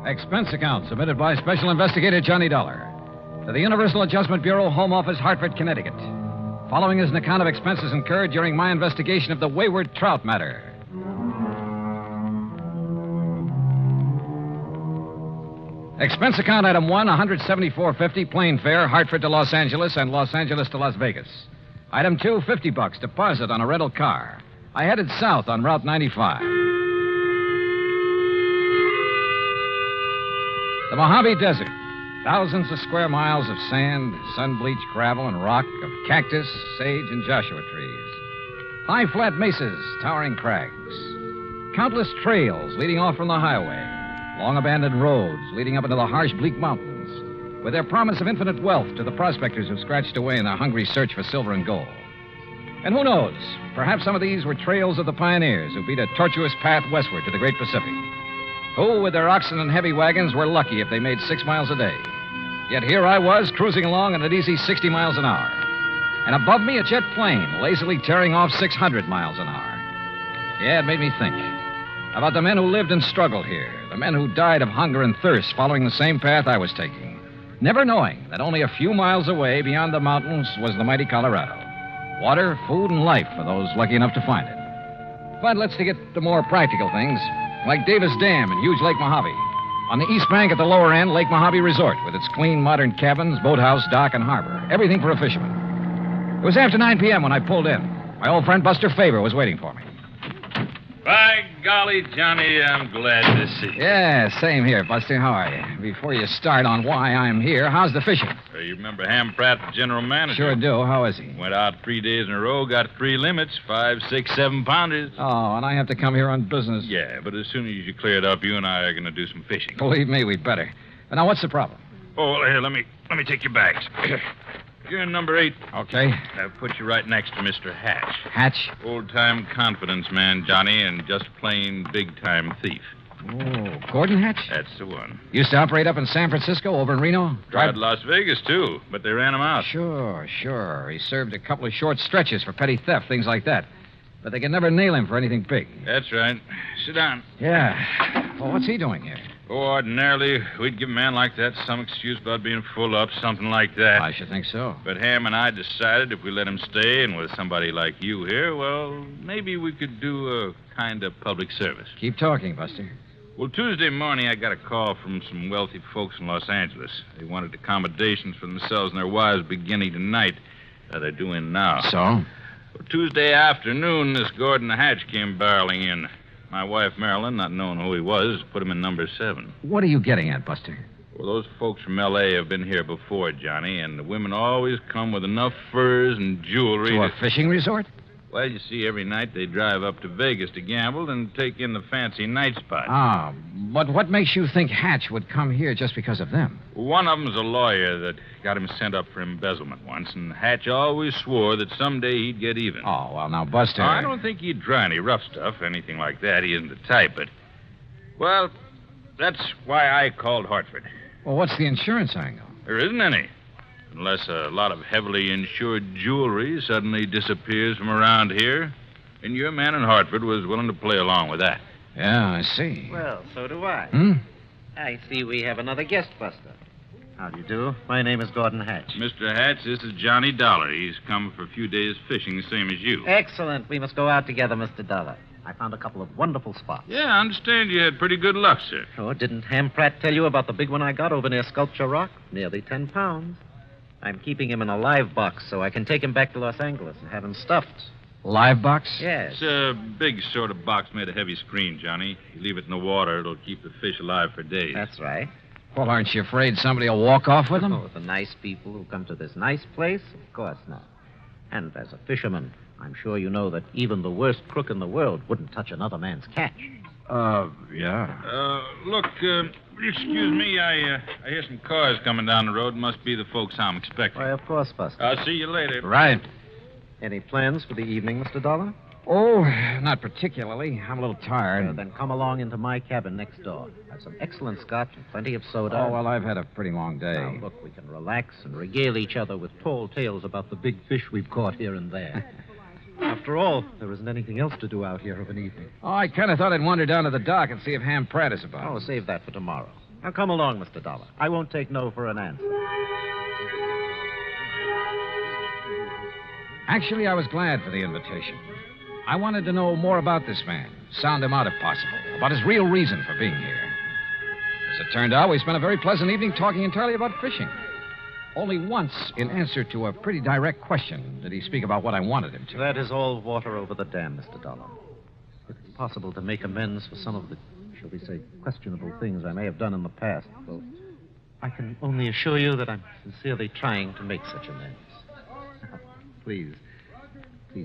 Expense account submitted by Special Investigator Johnny Dollar to the Universal Adjustment Bureau, Home Office, Hartford, Connecticut. Following is an account of expenses incurred during my investigation of the Wayward Trout matter. Expense account item 1, $174.50, plane fare, Hartford to Los Angeles and Los Angeles to Las Vegas. Item 2, $50, deposit on a rental car. I headed south on Route 95. The Mojave Desert. Thousands of square miles of sand, sun-bleached gravel and rock, of cactus, sage, and Joshua trees. High flat mesas, towering crags. Countless trails leading off from the highway. Long abandoned roads leading up into the harsh, bleak mountains, with their promise of infinite wealth to the prospectors who scratched away in their hungry search for silver and gold. And who knows, perhaps some of these were trails of the pioneers who beat a tortuous path westward to the great Pacific, who, with their oxen and heavy wagons, were lucky if they made 6 miles a day. Yet here I was, cruising along at an easy 60 miles an hour. And above me, a jet plane, lazily tearing off 600 miles an hour. Yeah, it made me think about the men who lived and struggled here, the men who died of hunger and thirst following the same path I was taking, never knowing that only a few miles away beyond the mountains was the mighty Colorado. Water, food, and life for those lucky enough to find it. But let's get to more practical things, like Davis Dam and huge Lake Mojave. On the east bank at the lower end, Lake Mojave Resort, with its clean, modern cabins, boathouse, dock, and harbor. Everything for a fisherman. It was after 9 p.m. when I pulled in. My old friend Buster Faber was waiting for me. By golly, Johnny, I'm glad to see you. Yeah, same here, Buster. How are you? Before you start on why I'm here, how's the fishing? You remember Ham Pratt, the general manager? Sure do. How is he? Went out 3 days in a row, got 3 limits, 5, 6, 7 pounders. Oh, and I have to come here on business. Yeah, but as soon as you clear it up, you and I are going to do some fishing. Believe me, we'd better. But now, what's the problem? Oh, well, here, let me take your bags. You're in number 8. Okay. I've put you right next to Mr. Hatch. Hatch? Old-time confidence man, Johnny, and just plain big-time thief. Oh, Gordon Hatch? That's the one. Used to operate up in San Francisco, over in Reno? Tried Las Vegas, too, but they ran him out. Sure. He served a couple of short stretches for petty theft, things like that. But they could never nail him for anything big. That's right. Sit down. Yeah. Well, what's he doing here? Oh, ordinarily, we'd give a man like that some excuse about being full up, something like that. I should think so. But Ham and I decided if we let him stay, and with somebody like you here, well, maybe we could do a kind of public service. Keep talking, Buster. Well, Tuesday morning, I got a call from some wealthy folks in Los Angeles. They wanted accommodations for themselves and their wives beginning tonight. They're doing now. So? Well, Tuesday afternoon, this Gordon Hatch came barreling in. My wife, Marilyn, not knowing who he was, put him in number 7. What are you getting at, Buster? Well, those folks from L.A. have been here before, Johnny, and the women always come with enough furs and jewelry To a fishing resort? Well, you see, every night they drive up to Vegas to gamble and take in the fancy night spots. Ah, but what makes you think Hatch would come here just because of them? One of them's a lawyer that got him sent up for embezzlement once, and Hatch always swore that someday he'd get even. Oh, well, now, Buster... I don't think he'd try any rough stuff, anything like that. He isn't the type, but... Well, that's why I called Hartford. Well, what's the insurance angle? There isn't any. Unless a lot of heavily insured jewelry suddenly disappears from around here. And your man in Hartford was willing to play along with that. Yeah, I see. Well, so do I. Hmm? I see we have another guest buster. How do you do? My name is Gordon Hatch. Mr. Hatch, this is Johnny Dollar. He's come for a few days fishing, same as you. Excellent. We must go out together, Mr. Dollar. I found a couple of wonderful spots. Yeah, I understand you had pretty good luck, sir. Oh, didn't Ham Pratt tell you about the big one I got over near Sculpture Rock? Nearly 10 pounds. I'm keeping him in a live box so I can take him back to Los Angeles and have him stuffed. Live box? Yes. It's a big sort of box made of heavy screen, Johnny. You leave it in the water, it'll keep the fish alive for days. That's right. Well, aren't you afraid somebody will walk off with them? Oh, the nice people who come to this nice place? Of course not. And as a fisherman, I'm sure you know that even the worst crook in the world wouldn't touch another man's catch. Yeah. Look, excuse me, I hear some cars coming down the road. Must be the folks I'm expecting. Why, of course, Buster. I'll see you later. Right. Any plans for the evening, Mr. Dollar? Oh, not particularly. I'm a little tired. Then come along into my cabin next door. I have some excellent scotch and plenty of soda. Oh, well, I've had a pretty long day. Now, look, we can relax and regale each other with tall tales about the big fish we've caught here and there. After all, there isn't anything else to do out here of an evening. Oh, I kind of thought I'd wander down to the dock and see if Ham Pratt is about. Oh, save that for tomorrow. Now, come along, Mr. Dollar. I won't take no for an answer. Actually, I was glad for the invitation. I wanted to know more about this man, sound him out if possible, about his real reason for being here. As it turned out, we spent a very pleasant evening talking entirely about fishing. Only once, in answer to a pretty direct question, did he speak about what I wanted him to. That is all water over the dam, Mr. Dollar. If it's possible to make amends for some of the, shall we say, questionable things I may have done in the past, well, I can only assure you that I'm sincerely trying to make such amends. Please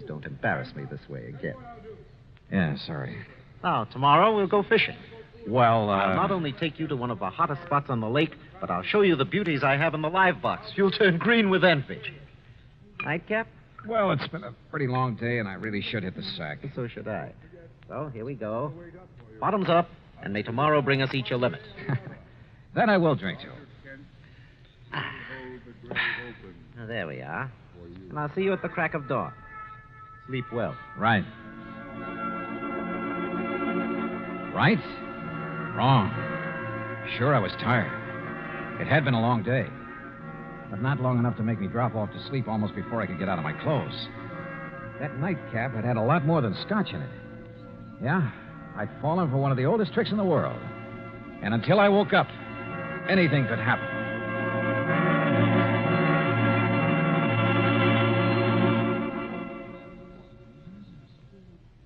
don't embarrass me this way again. Yeah, sorry. Now, tomorrow we'll go fishing. Well, I'll not only take you to one of the hottest spots on the lake, but I'll show you the beauties I have in the live box. You'll turn green with envy. Nightcap? Well, it's been a pretty long day, and I really should hit the sack. So should I. So, here we go. Bottoms up, and may tomorrow bring us each a limit. Then I will drink to. Now, there we are. And I'll see you at the crack of dawn. Sleep well. Right. Right? Wrong. Sure, I was tired. It had been a long day. But not long enough to make me drop off to sleep almost before I could get out of my clothes. That nightcap had a lot more than scotch in it. Yeah, I'd fallen for one of the oldest tricks in the world. And until I woke up, anything could happen.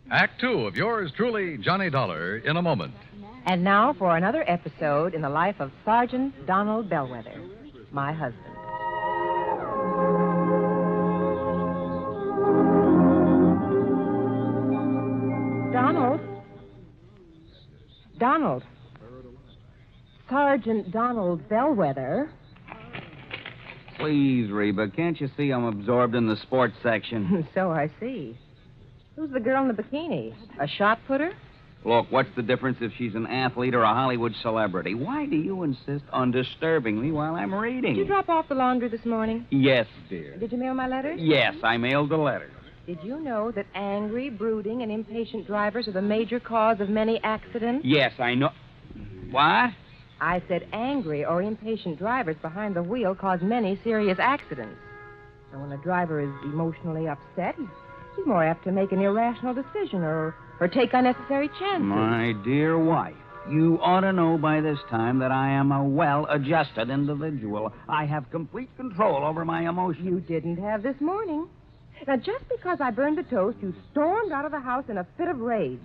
Act two of yours truly, Johnny Dollar, in a moment. And now for another episode in the life of Sergeant Donald Bellwether, my husband. Donald. Sergeant Donald Bellwether. Please, Reba, can't you see I'm absorbed in the sports section? So I see. Who's the girl in the bikini? A shot putter? Look, what's the difference if she's an athlete or a Hollywood celebrity? Why do you insist on disturbing me while I'm reading? Did you drop off the laundry this morning? Yes, dear. Did you mail my letters? Yes, I mailed the letter. Did you know that angry, brooding, and impatient drivers are the major cause of many accidents? Yes, I know. What? I said angry or impatient drivers behind the wheel cause many serious accidents. And when a driver is emotionally upset, he's more apt to make an irrational decision or take unnecessary chances. My dear wife, you ought to know by this time that I am a well-adjusted individual. I have complete control over my emotions. You didn't have this morning. Now, just because I burned the toast, you stormed out of the house in a fit of rage.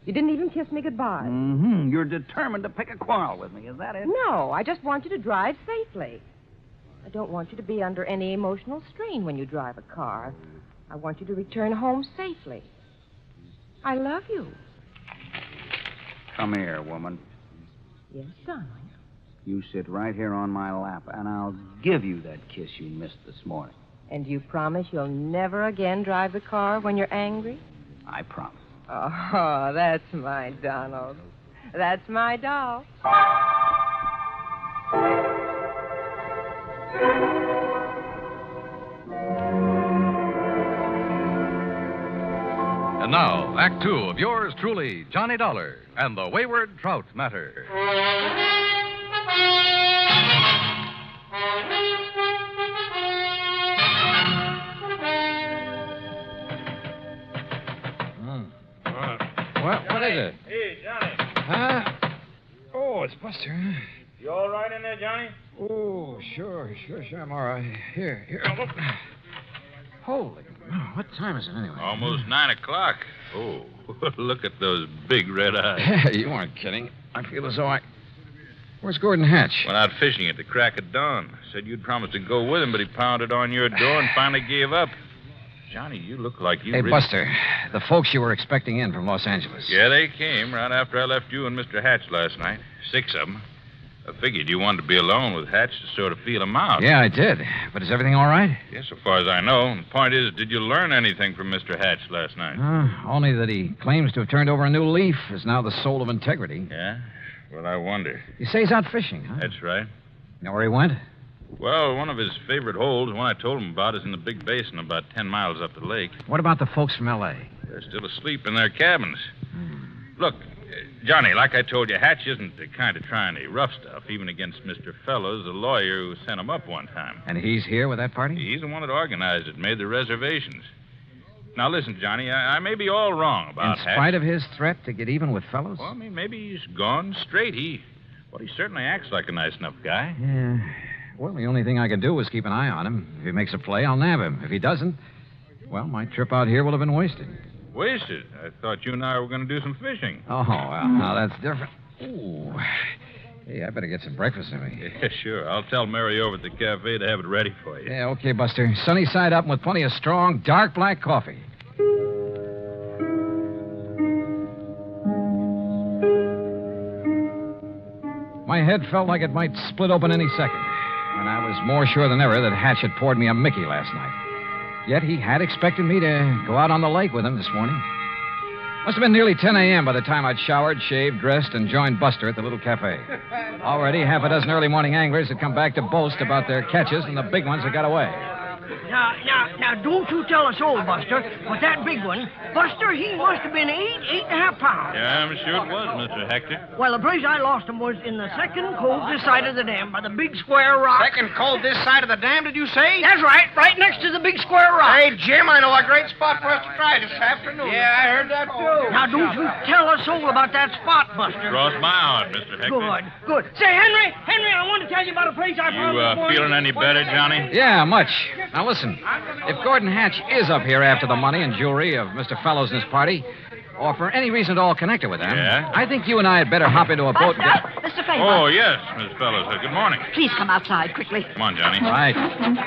You didn't even kiss me goodbye. Mm-hmm. You're determined to pick a quarrel with me, is that it? No, I just want you to drive safely. I don't want you to be under any emotional strain when you drive a car. I want you to return home safely. I love you. Come here, woman. Yes, darling. You sit right here on my lap, and I'll give you that kiss you missed this morning. And you promise you'll never again drive the car when you're angry? I promise. Oh, that's my Donald. That's my doll. And now, Act Two of yours truly, Johnny Dollar, and the Wayward Trout Matter. What is it? Hey, Johnny. Huh? Oh, it's Buster. You all right in there, Johnny? Oh, sure, I'm all right. Here. Look. Holy, what time is it anyway? Almost 9 o'clock. Oh, look at those big red eyes. You aren't kidding. I feel as though Where's Gordon Hatch? Went out fishing at the crack of dawn. Said you'd promised to go with him, but he pounded on your door and finally gave up. Johnny, you look like you... Hey, Buster, the folks you were expecting in from Los Angeles. Yeah, they came right after I left you and Mr. Hatch last night. 6 of them. I figured you wanted to be alone with Hatch to sort of feel him out. Yeah, I did. But is everything all right? Yes, so far as I know. And the point is, did you learn anything from Mr. Hatch last night? Only that he claims to have turned over a new leaf, is now the soul of integrity. Yeah? Well, I wonder. You say he's out fishing, huh? That's right. Know where he went? Well, one of his favorite holes, one I told him about, is in the big basin about 10 miles up the lake. What about the folks from L.A.? They're still asleep in their cabins. Look, Johnny, like I told you, Hatch isn't the kind of trying any rough stuff, even against Mr. Fellows, the lawyer who sent him up one time. And he's here with that party? He's the one that organized it, made the reservations. Now, listen, Johnny, I may be all wrong about Hatch. In spite of his threat to get even with Fellows? Well, I mean, maybe he's gone straight. He certainly acts like a nice enough guy. Yeah. Well, the only thing I can do is keep an eye on him. If he makes a play, I'll nab him. If he doesn't, well, my trip out here will have been wasted. Wasted? I thought you and I were going to do some fishing. Oh, well, now that's different. Ooh. Hey, I better get some breakfast in me. Yeah, sure. I'll tell Mary over at the cafe to have it ready for you. Yeah, okay, Buster. Sunny side up and with plenty of strong, dark black coffee. My head felt like it might split open any second, and I was more sure than ever that Hatch had poured me a Mickey last night. Yet he had expected me to go out on the lake with him this morning. Must have been nearly 10 a.m. by the time I'd showered, shaved, dressed, and joined Buster at the little cafe. Already, half a dozen early morning anglers had come back to boast about their catches, and the big ones had got away. Now, don't you tell us all, Buster, but that big one, Buster, he must have been 8.5 pounds. Yeah, I'm sure it was, Mr. Hector. Well, the place I lost him was in the second cove this side of the dam by the big square rock. Second cove this side of the dam, did you say? That's right next to the big square rock. Hey, Jim, I know a great spot for us to try this afternoon. Yeah, I heard that, too. Now, don't you tell us all about that spot, Buster. Cross my heart, Mr. Hector. Good. Say, Henry, I want to tell you about a place I found this morning. Feeling any better, Johnny? Yeah, much. Now, listen. If Gordon Hatch is up here after the money and jewelry of Mr. Fellows and his party, or for any reason at all connected with them, yeah? I think you and I had better hop into a boat and get... Mr. Faber. Oh, yes, Miss Fellows. Good morning. Please come outside quickly. Come on, Johnny. Right.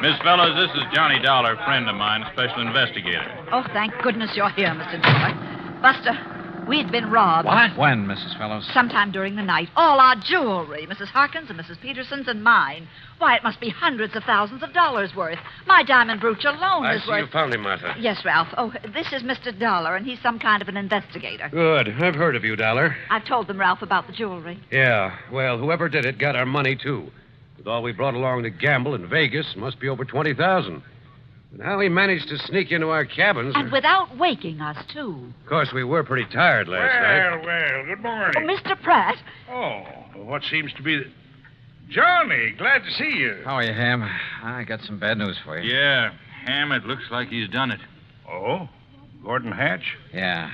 Miss Fellows, this is Johnny Dollar, friend of mine, special investigator. Oh, thank goodness you're here, Mr. Dollar. Buster, we'd been robbed. What? When, Mrs. Fellows? Sometime during the night. All our jewelry, Mrs. Harkins and Mrs. Peterson's and mine. Why, it must be hundreds of thousands of dollars worth. My diamond brooch alone I is see worth... you found him, Martha. Yes, Ralph. Oh, this is Mr. Dollar, and he's some kind of an investigator. Good. I've heard of you, Dollar. I've told them, Ralph, about the jewelry. Yeah. Well, whoever did it got our money, too. With all we brought along to gamble in Vegas, it must be over $20,000. And how he managed to sneak into our cabins... And without waking us, too. Of course, we were pretty tired last night. Well, good morning. Oh, Mr. Pratt. Oh, what seems to be... Johnny, glad to see you. How are you, Ham? I got some bad news for you. Yeah, Ham, it looks like he's done it. Oh? Gordon Hatch? Yeah.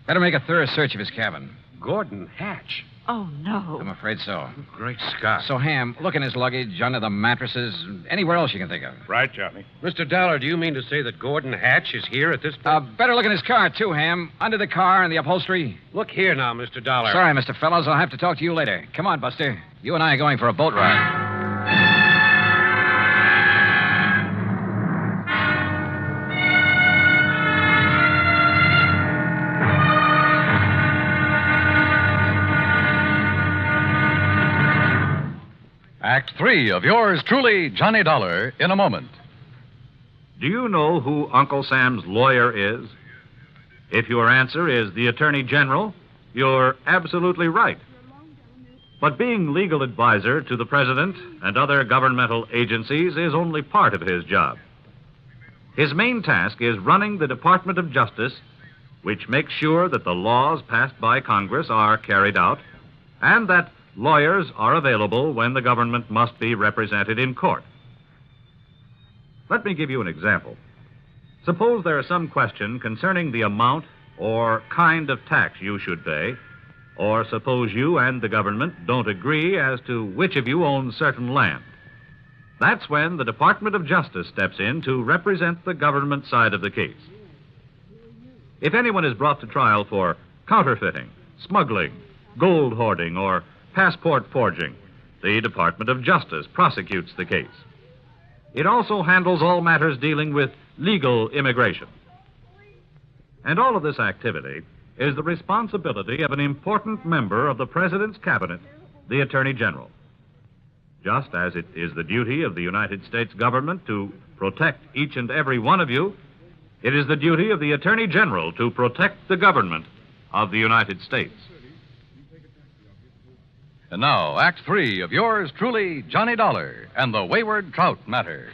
Better make a thorough search of his cabin. Gordon Hatch? Oh, no. I'm afraid so. Great Scott. So, Ham, look in his luggage, under the mattresses, anywhere else you can think of. Right, Johnny. Mr. Dollar, do you mean to say that Gordon Hatch is here at this point? Better look in his car, too, Ham. Under the car and the upholstery. Look here now, Mr. Dollar. Sorry, Mr. Fellows. I'll have to talk to you later. Come on, Buster. You and I are going for a boat ride. Act 3 of yours truly, Johnny Dollar, in a moment. Do you know who Uncle Sam's lawyer is? If your answer is the Attorney General, you're absolutely right. But being legal advisor to the President and other governmental agencies is only part of his job. His main task is running the Department of Justice which makes sure that the laws passed by Congress are carried out and that lawyers are available when the government must be represented in court. Let me give you an example. Suppose there is some question concerning the amount or kind of tax you should pay, or suppose you and the government don't agree as to which of you owns certain land. That's when the Department of Justice steps in to represent the government side of the case. If anyone is brought to trial for counterfeiting, smuggling, gold hoarding, or passport forging, the Department of Justice prosecutes the case. It also handles all matters dealing with legal immigration. And all of this activity is the responsibility of an important member of the President's cabinet, the Attorney General. Just as it is the duty of the United States government to protect each and every one of you, it is the duty of the Attorney General to protect the government of the United States. And now, Act 3 of yours truly, Johnny Dollar and the Wayward Trout Matter.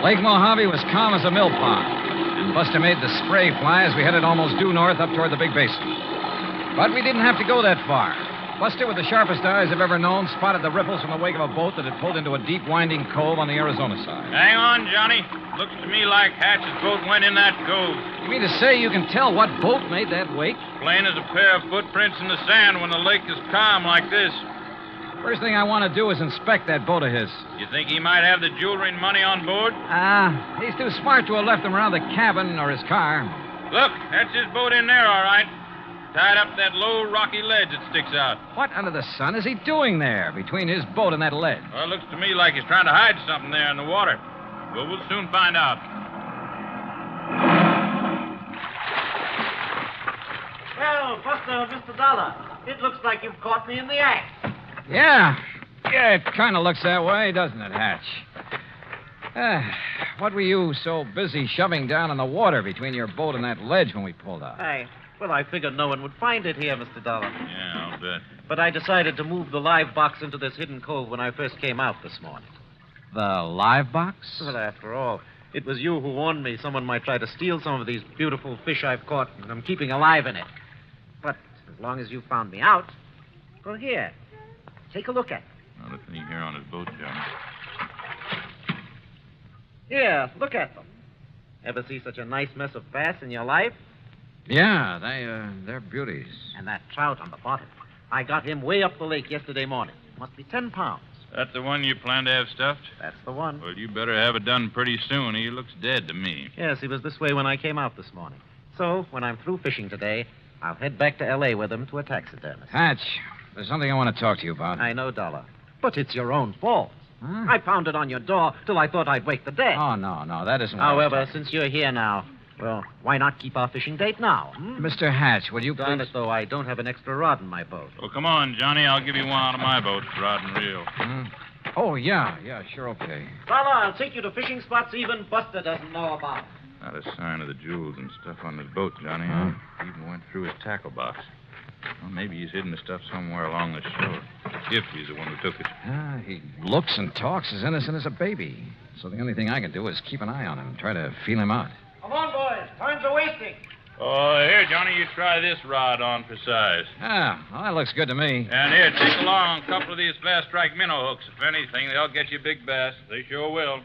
Lake Mojave was calm as a mill pond, and Buster made the spray fly as we headed almost due north up toward the big basin. But we didn't have to go that far. Buster, with the sharpest eyes I've ever known, spotted the ripples from the wake of a boat that had pulled into a deep, winding cove on the Arizona side. Hang on, Johnny. Looks to me like Hatch's boat went in that cove. You mean to say you can tell what boat made that wake? Plain as a pair of footprints in the sand when the lake is calm like this. First thing I want to do is inspect that boat of his. You think he might have the jewelry and money on board? He's too smart to have left them around the cabin or his car. Look, that's his boat in there, all right. Tied up that low, rocky ledge that sticks out. What under the sun is he doing there, between his boat and that ledge? Well, it looks to me like he's trying to hide something there in the water. But we'll soon find out. Well, Buster, Mr. Dollar, it looks like you've caught me in the act. Yeah, it kind of looks that way, doesn't it, Hatch? What were you so busy shoving down in the water between your boat and that ledge when we pulled out? Well, I figured no one would find it here, Mr. Dollar. Yeah, I'll bet. But I decided to move the live box into this hidden cove when I first came out this morning. The live box? Well, after all, it was you who warned me someone might try to steal some of these beautiful fish I've caught and I'm keeping alive in it. But as long as you found me out, well, here, take a look at it. Well, listen here on his boat, Johnny. Here, look at them. Ever see such a nice mess of bass in your life? Yeah, they're beauties. And that trout on the bottom. I got him way up the lake yesterday morning. Must be 10 pounds. That's the one you plan to have stuffed? That's the one. Well, you better have it done pretty soon. He looks dead to me. Yes, he was this way when I came out this morning. So, when I'm through fishing today, I'll head back to L.A. with him to a taxidermist. Hatch, there's something I want to talk to you about. I know, Dollar. But it's your own fault. Huh? I pounded on your door till I thought I'd wake the dead. Oh, no, that isn't what However, since you're here now, well, why not keep our fishing date now? Mr. Hatch, will you Darn please... it, though, I don't have an extra rod in my boat. Well, come on, Johnny. I'll give you one out of my boat, rod and reel. Oh, yeah, sure, okay. Dollar, I'll take you to fishing spots even Buster doesn't know about. Not a sign of the jewels and stuff on his boat, Johnny. I even went through his tackle box. Well, maybe he's hidden the stuff somewhere along the shore. If he's the one who took it. He looks and talks as innocent as a baby. So the only thing I can do is keep an eye on him, try to feel him out. Come on, boys. Time's a wasting. Oh, here, Johnny, you try this rod on for size. Well, that looks good to me. And here, take along a couple of these fast strike minnow hooks. If anything, they'll get you big bass. They sure will.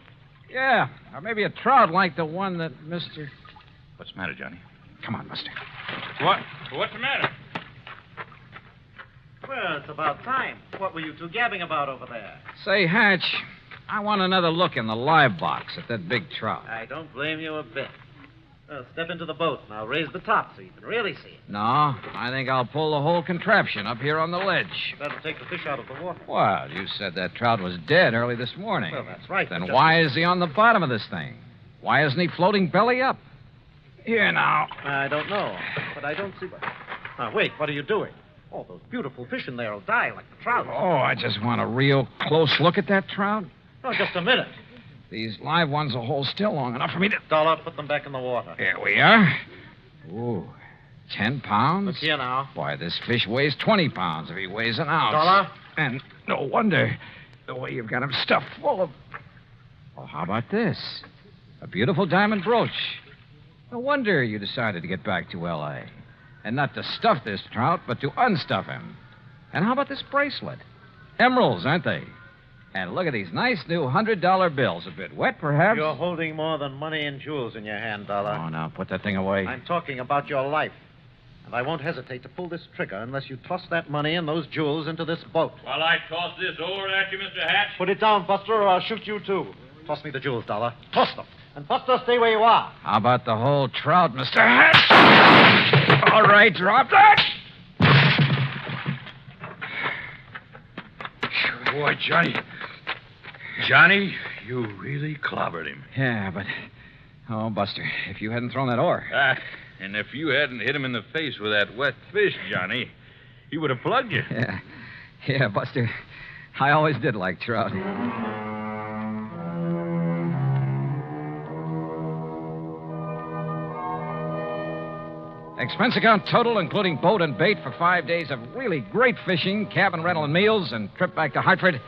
Yeah, or maybe a trout like the one that Mr... What's the matter, Johnny? Come on, Buster. What? What's the matter? Well, it's about time. What were you two gabbing about over there? Say, Hatch, I want another look in the live box at that big trout. I don't blame you a bit. Well, step into the boat and I'll raise the top so you can really see it. No, I think I'll pull the whole contraption up here on the ledge. That'll take the fish out of the water. Well, you said that trout was dead early this morning. Well, that's right. Then why is he on the bottom of this thing? Why isn't he floating belly up? Here now. I don't know, but I don't see what... Now, wait, what are you doing? All those beautiful fish in there will die like the trout. Oh, I just want a real close look at that trout. Oh, just a minute. These live ones will hold still long enough for me to... Dollar, put them back in the water. Here we are. Ooh, 10 pounds? Look here now. Why, this fish weighs 20 pounds if he weighs an ounce. $1. And no wonder the way you've got him stuffed full of... Well, how about this? A beautiful diamond brooch. No wonder you decided to get back to L.A. And not to stuff this trout, but to unstuff him. And how about this bracelet? Emeralds, aren't they? And look at these nice new $100 bills. A bit wet, perhaps? You're holding more than money and jewels in your hand, Dollar. Oh, now, put that thing away. I'm talking about your life. And I won't hesitate to pull this trigger unless you toss that money and those jewels into this boat. While I toss this over at you, Mr. Hatch. Put it down, Buster, or I'll shoot you, too. Toss me the jewels, Dollar. Toss them. And, Buster, stay where you are. How about the whole trout, Mr. Hatch? All right, drop that. Boy, Johnny, you really clobbered him. Yeah, but... Oh, Buster, if you hadn't thrown that oar... And if you hadn't hit him in the face with that wet fish, Johnny, he would have plugged you. Yeah, Buster. I always did like trout. Expense account total, including boat and bait for 5 days of really great fishing, cabin rental and meals, and trip back to Hartford,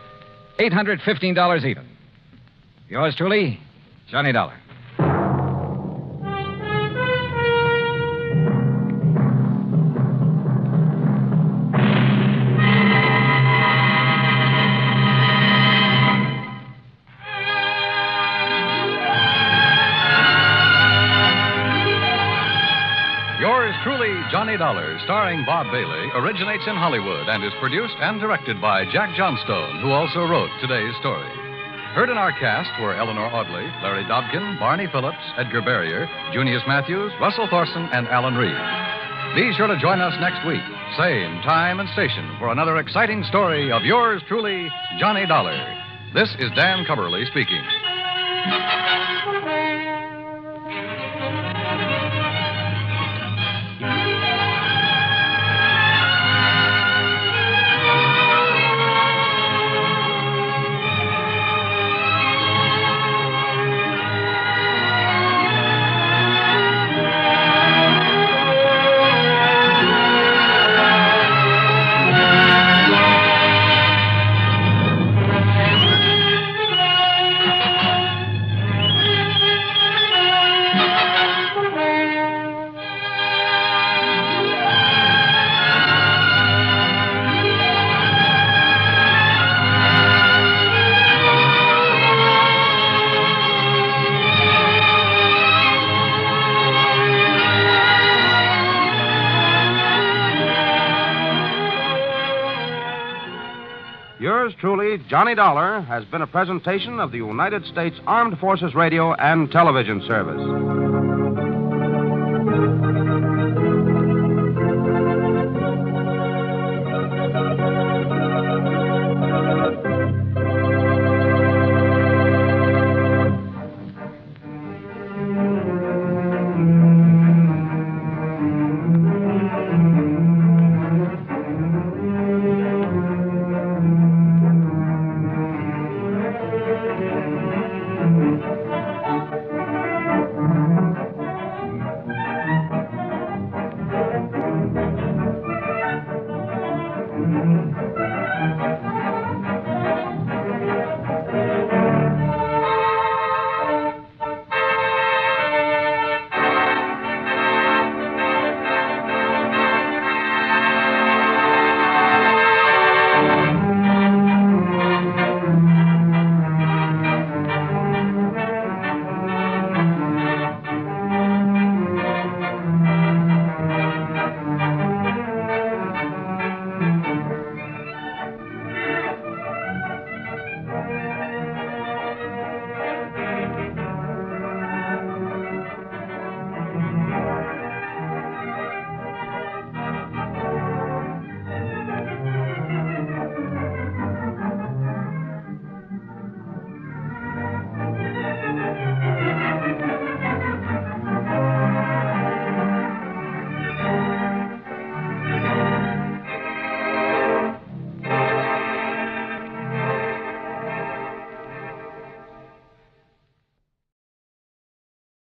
$815 even. Yours truly, Johnny Dollar. Yours truly, Johnny Dollar, starring Bob Bailey, originates in Hollywood and is produced and directed by Jack Johnstone, who also wrote today's story. Heard in our cast were Eleanor Audley, Larry Dobkin, Barney Phillips, Edgar Barrier, Junius Matthews, Russell Thorson, and Alan Reed. Be sure to join us next week, same time and station, for another exciting story of yours truly, Johnny Dollar. This is Dan Cumberly speaking. Yours truly, Johnny Dollar, has been a presentation of the United States Armed Forces Radio and Television Service.